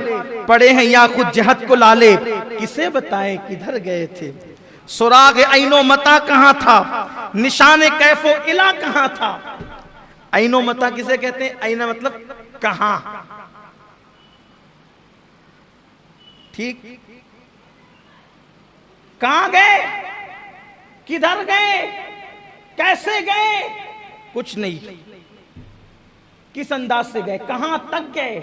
पड़े हैं या खुद जहत को लाले, किसे बताएं किधर गए थे। सुराग ऐनो मता कहाँ था, निशान कैफो इला कहाँ था। ऐनो मता किसे कहते हैं? ऐना मतलब कहाँ, ठीक। कहां गए, किधर गए, कैसे गए, कुछ नहीं। किस अंदाज से गए, कहां तक गए,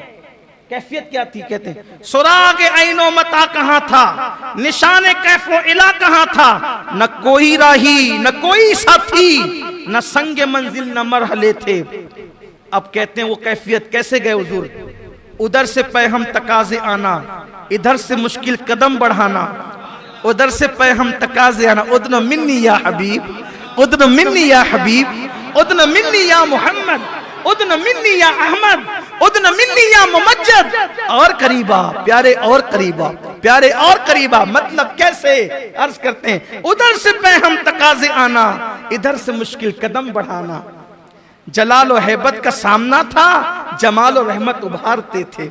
कैफियत क्या थी? कहते हैं सुराग ऐनो मता कहां था, निशाने कैफो इला कहां था। न कोई राही न कोई साथी, न संग मंजिल न मरहले थे। अब कहते हैं वो कैफियत कैसे गए हुजूर? उधर से पैहम तकाजे आना, इधर से मुश्किल कदम बढ़ाना, उधर से पैहम तकाजे आना। उदन मिन्नी या हबीब, उदन मिन्नी या हबीब, उदन मिन्नी या मोहम्मद, उदन मिन्नी या अहमद, उदन मिन्नी या मुमज्जद। और करीबा प्यारे, और करीबा प्यारे, और करीबा। मतलब कैसे? अर्ज करते हैं उधर से पैहम तकाजे आना, इधर से मुश्किल कदम बढ़ाना। जलाल और हैबत का सामना था, जमाल और रहमत उभारते थे।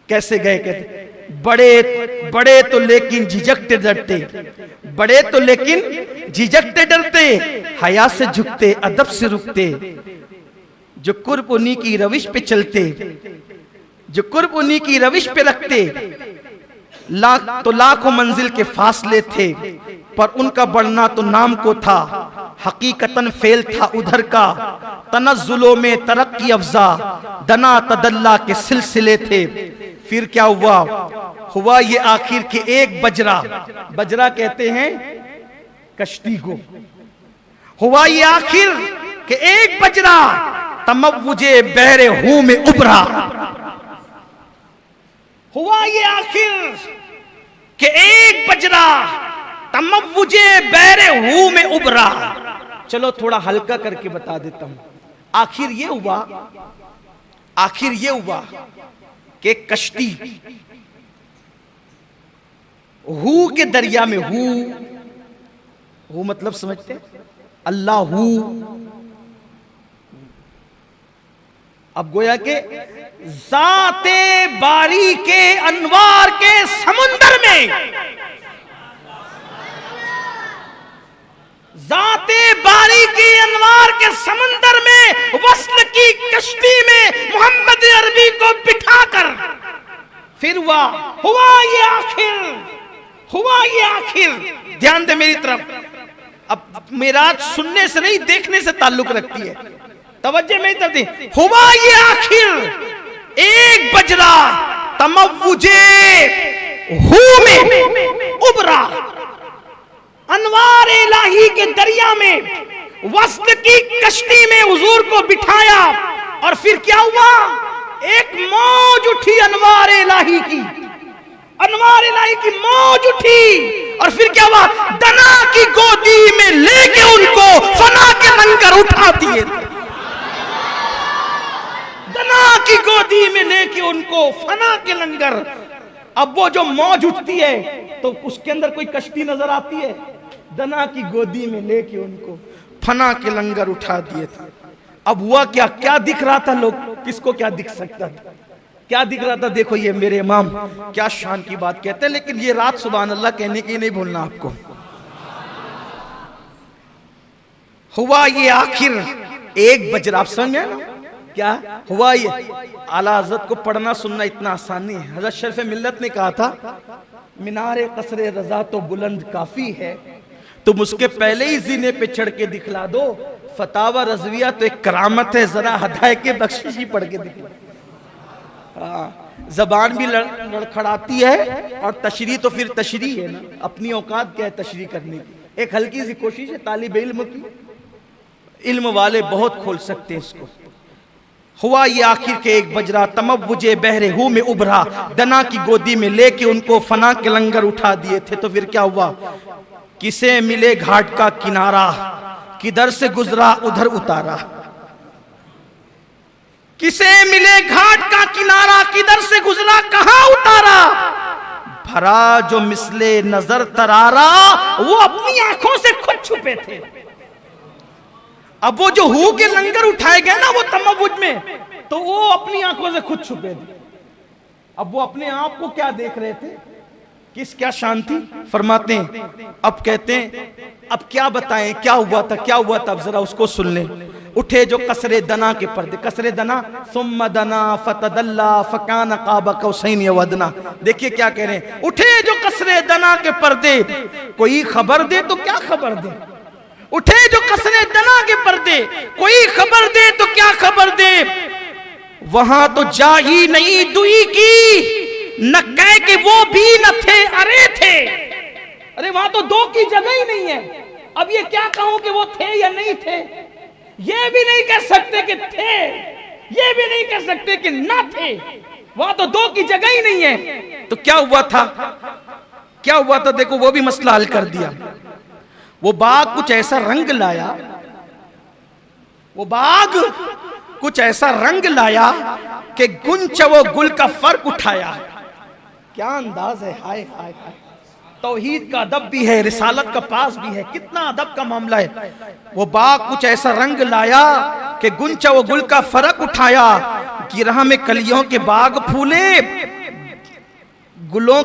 कैसे गए? कहते बड़े बड़े तो लेकिन झिझकते डरते, बड़े तो लेकिन झिझकते डरते, हया से झुकते अदब से रुकते। जो कुर्ब उन्हीं की रविश पे चलते, जो कुर्ब उन्हीं की रविश पे रखते। लाखों मंजिल के फासले थे, पर उनका बढ़ना तो नाम को था। हकीकतन फेल था उधर का, तनज़्ज़ुलों में तरक्की अफ़ज़ा, दना तदल्ला के सिलसिले थे। फिर क्या हुआ? हुआ ये आखिर के एक बजरा, बजरा कहते हैं कश्ती को। हुआ ये आखिर के एक बजरा, तमव्वुजे बहरे हूं में उभरा। हुआ ये आखिर के एक बजरा, तमव्वुजे बहरे हूं में उभरा। चलो थोड़ा हल्का करके बता देता हूं। आखिर ये हुआ, आखिर ये हुआ कि कश्ती हू के दरिया में, हू मतलब समझते हैं? अल्लाह हू। अब गोया के ज़ाते बारी के अनवार के समुंदर में, ज़ाते बारी के अनवार के समुंदर में, वस्ल की कश्ती में मोहम्मद अरबी को बिठाकर फिर हुआ ये आखिर, हुआ ये आखिर, ध्यान दे मेरी तरफ, अब मेराज सुनने से नहीं देखने से ताल्लुक रखती है, तवज्जो मेरी तरफ दे। हुआ ये आखिर एक बजरा तमव्वुजे हू में उबरा, अनवार इलाही के दरिया में वस्ल की कश्ती में हुजूर को बिठाया और फिर क्या हुआ, एक मौज उठी अनवार इलाही की, अनवार इलाही की मौज उठी और फिर क्या हुआ, दना की गोदी में लेके उनको फना के लंगर उठा दिए थे, दना की गोदी में लेके उनको फना के लंगर। अब वो जो मौज उठती है तो उसके अंदर कोई कश्ती नजर आती है, दना की गोदी में लेके उनको फना के लंगर उठा दिए थे। अब हुआ क्या, क्या दिख रहा था, लोग किसको क्या दिख सकता था, क्या दिख रहा था, देखो ये मेरे इमाम क्या शान की बात कहते हैं, लेकिन ये रात सुभान अल्लाह कहने की नहीं भूलना आपको। हुआ ये आखिर एक बजरा, आप समझ में ना क्या हुआ ये, आला हज़रत को पढ़ना सुनना इतना आसान नहीं है। हज़रत शरीफ मिल्लत ने कहा था, मीनारे कसरे रजा तो बुलंद काफी है, तुम उसके पहले ही जीने पे चढ़ के दिखला दो, फतावा रज़विया तो एक करामत है, जरा हदाय के बख्शिश ही पढ़ के दिखला। जबान भी लड़खड़ाती है और तशरी तो फिर तशरी है ना, अपनी औकात क्या है तशरी करने की, एक हल्की सी कोशिश है तालिब इल्म की, इल्म वाले बहुत खोल सकते हैं इसको। हुआ ये आखिर के एक बजरा तमव्वुजे बहरे हू में उभरा, दना की गोदी में लेके उनको फना के लंगर उठा दिए थे। तो फिर क्या हुआ, किसे मिले घाट का किनारा, किधर से गुजरा उधर उतारा, किसे मिले घाट का किनारा, किधर से गुजरा कहां उतारा, भरा जो मिसले नजर तरारा, वो अपनी आंखों से खुद छुपे थे। अब वो जो हू के लंगर उठाए गए ना वो तमव्वुज में, तो वो अपनी आंखों से खुद छुपे थे। अब वो अपने आप को क्या देख रहे थे, किस क्या शांति फरमाते हैं। अब कहते हैं अब क्या बताएं क्या हुआ था, क्या हुआ था, अब जरा उसको सुन लें। उठे जो कसरे दना के पर्दे, कसरे दना सुम्मा दना फतदल्ला फकान काबा कौसैन वदना, देखिए क्या कह रहे हैं, उठे जो कसरे दना के पर्दे, कोई खबर दे तो क्या खबर दे, उठे जो कसरे दना के पर्दे, कोई खबर दे तो क्या खबर दे, वहां तो जा ही नहीं दुई की, न कह के वो भी न थे अरे थे, अरे वहां तो दो की जगह ही नहीं है। अब ये क्या कहूं कि वो थे या नहीं थे, ये भी नहीं कह सकते कि थे, ये भी नहीं कह सकते कि ना थे, वहां तो दो की जगह ही नहीं है। तो क्या हुआ था, क्या हुआ था, देखो वो भी मसला हल कर दिया। वो बाग कुछ ऐसा रंग लाया, वो बाग कुछ ऐसा रंग लाया कि गुंच वो गुल का फर्क उठाया। क्या अंदाज है, हाय हाय हाय, तौहीद का अदब भी है, रिसालत का पास भी है, कितना अदब का मामला है। वो बाग कुछ ऐसा रंग लाया कि गुंच वो गुल का फर्क उठाया, गिरह में कलियों के बाग फूले, गुलों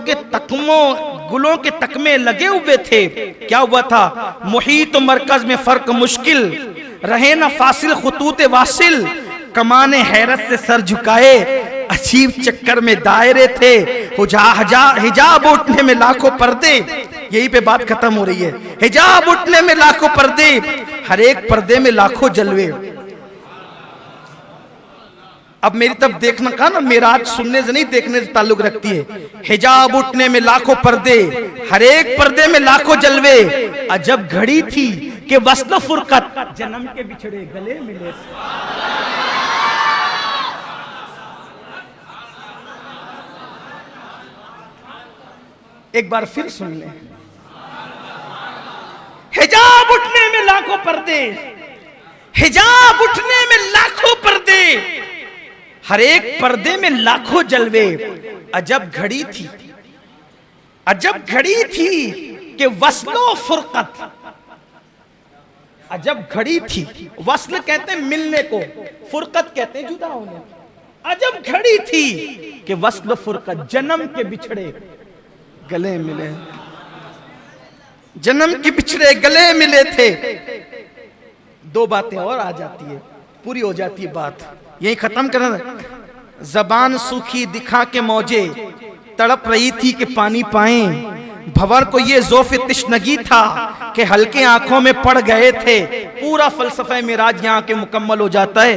के तकमे लगे हुए थे। क्या हुआ था, मुहीत मरकज में फर्क मुश्किल, रहे ना फासिल खुतूत वासिल, कमाने हैरत से सर झुकाए, अजीब चक्कर में दायरे थे, हिजाब उठने में लाखों पर्दे, यही पे बात खत्म हो रही है। हिजाब उठने में लाखों पर्दे, हर एक पर्दे में लाखों जलवे। अब मेरी तरफ देखना कहा ना, मेराज सुनने से नहीं देखने से ताल्लुक रखती है। हिजाब उठने में लाखों पर्दे, हर एक पर्दे में लाखों जलवे, अजब घड़ी थी कि वस्ल फुरकत, जन्म के बिछड़े गले मिले। एक बार फिर सुन ले, हिजाब उठने में लाखों पर्दे, हिजाब उठने में लाखों पर्दे, हर एक पर्दे में लाखों जलवे, अजब घड़ी थी, अजब घड़ी थी कि वस्लो फुरकत, अजब घड़ी थी। वस्ल कहते हैं मिलने को, फुरकत कहते हैं जुदा होने। अजब घड़ी थी कि वस्ल फुरकत, जन्म के बिछड़े गले मिले, जन्म के बिछड़े गले मिले थे। दो बातें और आ जाती है, पूरी हो जाती है बात, यही खत्म करना। जबान सूखी दिखा के मौजे, तड़प रही थी कि पानी पाएं, भंवर को ये ज़ौफ़ तिश्नगी था कि हल्के आंखों में पड़ गए थे। पूरा फलसफा मिराज यहाँ के मुकम्मल हो जाता है।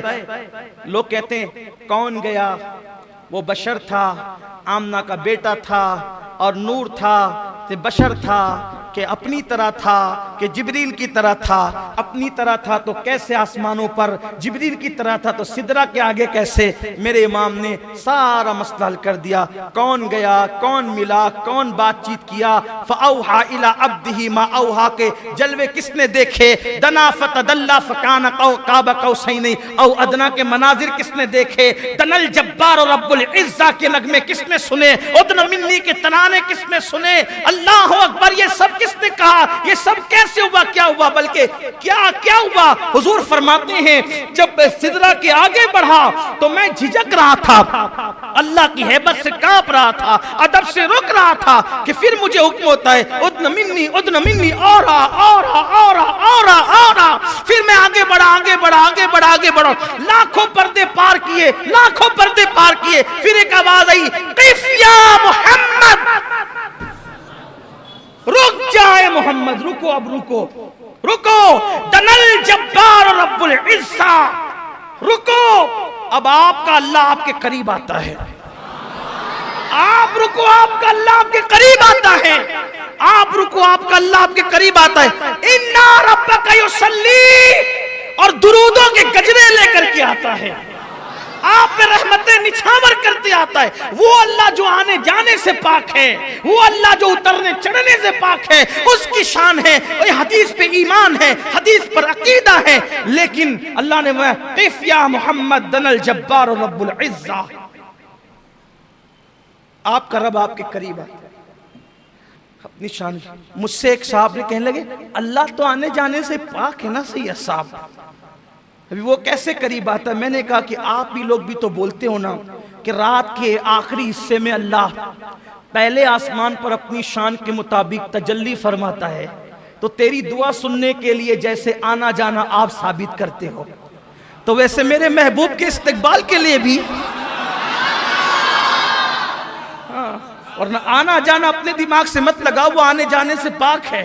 लोग कहते हैं कौन गया, वो बशर था, आमना का बेटा था और नूर था, ते बशर था कि अपनी तरह था, कि जिब्रील की तरह था। अपनी तरह था तो कैसे आसमानों पर, जिब्रील की तरह था तो सिदरा के आगे कैसे। मेरे इमाम ने सारा मसला हल कर दिया। कौन गया, कौन मिला, कौन बातचीत किया। फ़अौहा इला अब्दिही मा औहा के जलवे किसने देखे। दना फ़तदल्ला फ़कान क़ाब क़ौसैन औ अदना के मनाजिर किसने देखे। दनल जब्बार और रब्बुल इज़्ज़ा के नगमे किसने सुने। उदन मिन्नी के तराने किसने सुने। अल्लाह अकबर, ये सब किसने कहा, ये सब कैसे हुआ, क्या हुआ, बल्कि क्या क्या हुआ। हुजूर फरमाते हैं जब मैं सिदरा के आगे बढ़ा तो मैं झिझक रहा था, अल्लाह की हैबत से कांप रहा था, अदब से रुक रहा था कि फिर मुझे हुक्म होता है उदन मिन्नी और फिर मैं आगे बढ़ा, आगे बढ़ा, आगे बढ़ा, आगे बढ़ा। लाखों पर्दे पार किए, लाखों पर्दे पार किए। फिर एक आवाज आई, क़िफ़ या मोहम्मद, रुक जाए मोहम्मद, रुको, अब रुको, रुको। दनल जब्बार रब्बुल इज़्ज़ा, रुको। अब आपका अल्लाह आपके करीब आता है। आप रुको, आपका अल्लाह आपके करीब आता है। आप रुको, आपका अल्लाह आपके करीब आता है। इन्ना रब्बका युसल्ली, और दुरूदों के गजरे लेकर के आता है। आप पे रहमतें निछावर करते आता है। वो अल्लाह जो आने जाने से पाक है, वो अल्लाह जो उतरने चढ़ने से पाक है, उसकी शान है। और हदीस पे ईमान है, हदीस पर अकीदा है। लेकिन अल्लाह ने क़िफ़ या मोहम्मद दनल जब्बार रब्बुल इज़्ज़ा, आपका रब आपके करीब है अपनी शान। मुझसे एक साहब ने कहने लगे अल्लाह तो आने जाने से पाक है ना सैयद साहब, अभी वो कैसे करीब आता है। मैंने कहा कि आप भी लोग भी तो बोलते हो ना कि रात के आखिरी हिस्से में अल्लाह पहले आसमान पर अपनी शान के मुताबिक तजल्ली फरमाता है, तो तेरी दुआ सुनने के लिए जैसे आना जाना आप साबित करते हो, तो वैसे मेरे महबूब के इस्तकबाल के लिए भी और ना आना जाना अपने दिमाग से मत लगाओ। वो आने जाने से पाक है,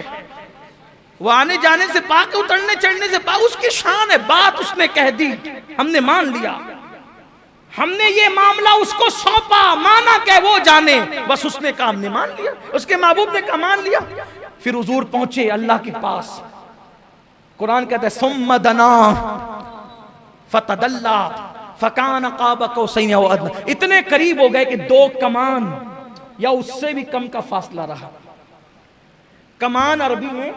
वो आने जाने से पाक, उतरने चढ़ने से पाक, उसकी शान है। बात उसने कह दी, हमने मान लिया, हमने ये मामला उसको सौंपा, माना क्या वो जाने, बस उसने कहा हमने मान लिया, उसके महबूब ने कहा मान लिया। फिर हुजूर पहुंचे अल्लाह के पास। कुरान कहता है सुम्मा दना फतदल्ला फकान क़ाब क़ौसैन औ अदना, इतने करीब हो गए कि 2 कमान या उससे भी कम का फासला रहा। कमान अरबी में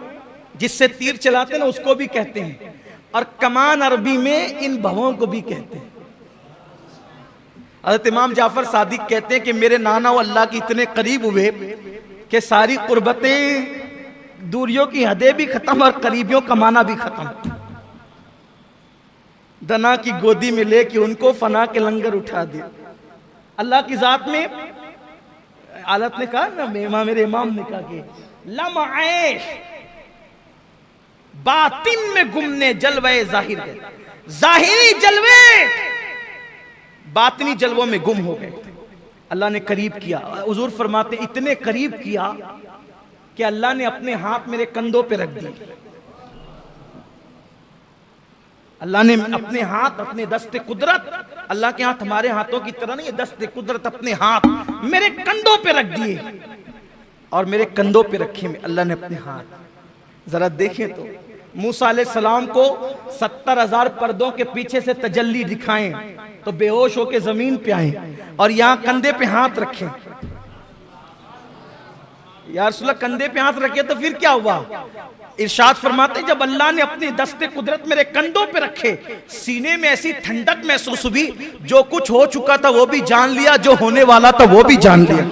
जिससे तीर चलाते ना उसको भी कहते हैं, और कमान अरबी में इन भवों को भी कहते हैं। हज़रत इमाम जाफर सादिक कहते हैं कि मेरे नाना वो अल्लाह के इतने करीब हुए कि सारी कुर्बतें, दूरियों की हदें भी खत्म और करीबियों का माना भी खत्म। दना की गोदी में लेके उनको फना के लंगर उठा दिया। अल्लाह की जात में आलत ने कहा ना, मेरे इमाम ने कहा कि लम्हे बातिन में गुमने जलवे जाहिर गए, जाहिरी जलवे बातिनी जलवों में गुम हो गए। अल्लाह ने करीब किया। हुजूर फरमाते इतने करीब किया कि अल्लाह ने अपने हाथ मेरे कंधों पे रख दिए। अल्लाह ने अपने हाथ, अपने दस्ते कुदरत, अल्लाह के हाथ हमारे हाथों की तरह नहीं, दस्ते कुदरत अपने हाथ मेरे कंधों पे रख दिए। और मेरे कंधों पे रखे में अल्लाह ने अपने हाथ। जरा देखें तो मूसा अलैहिस्सलाम को 70,000 पर्दों के पीछे से तजल्ली दिखाएं तो बेहोश होके जमीन पे आए, और यहाँ कंधे पे हाथ रखें। यार रसूलुल्लाह कंधे पे हाथ रखे तो फिर क्या हुआ। इरशाद फरमाते जब अल्लाह ने अपने दस्ते कुदरत मेरे कंधों पे रखे, सीने में ऐसी ठंडक महसूस हुई, जो कुछ हो चुका था वो भी जान लिया, जो होने वाला था वो भी जान लिया।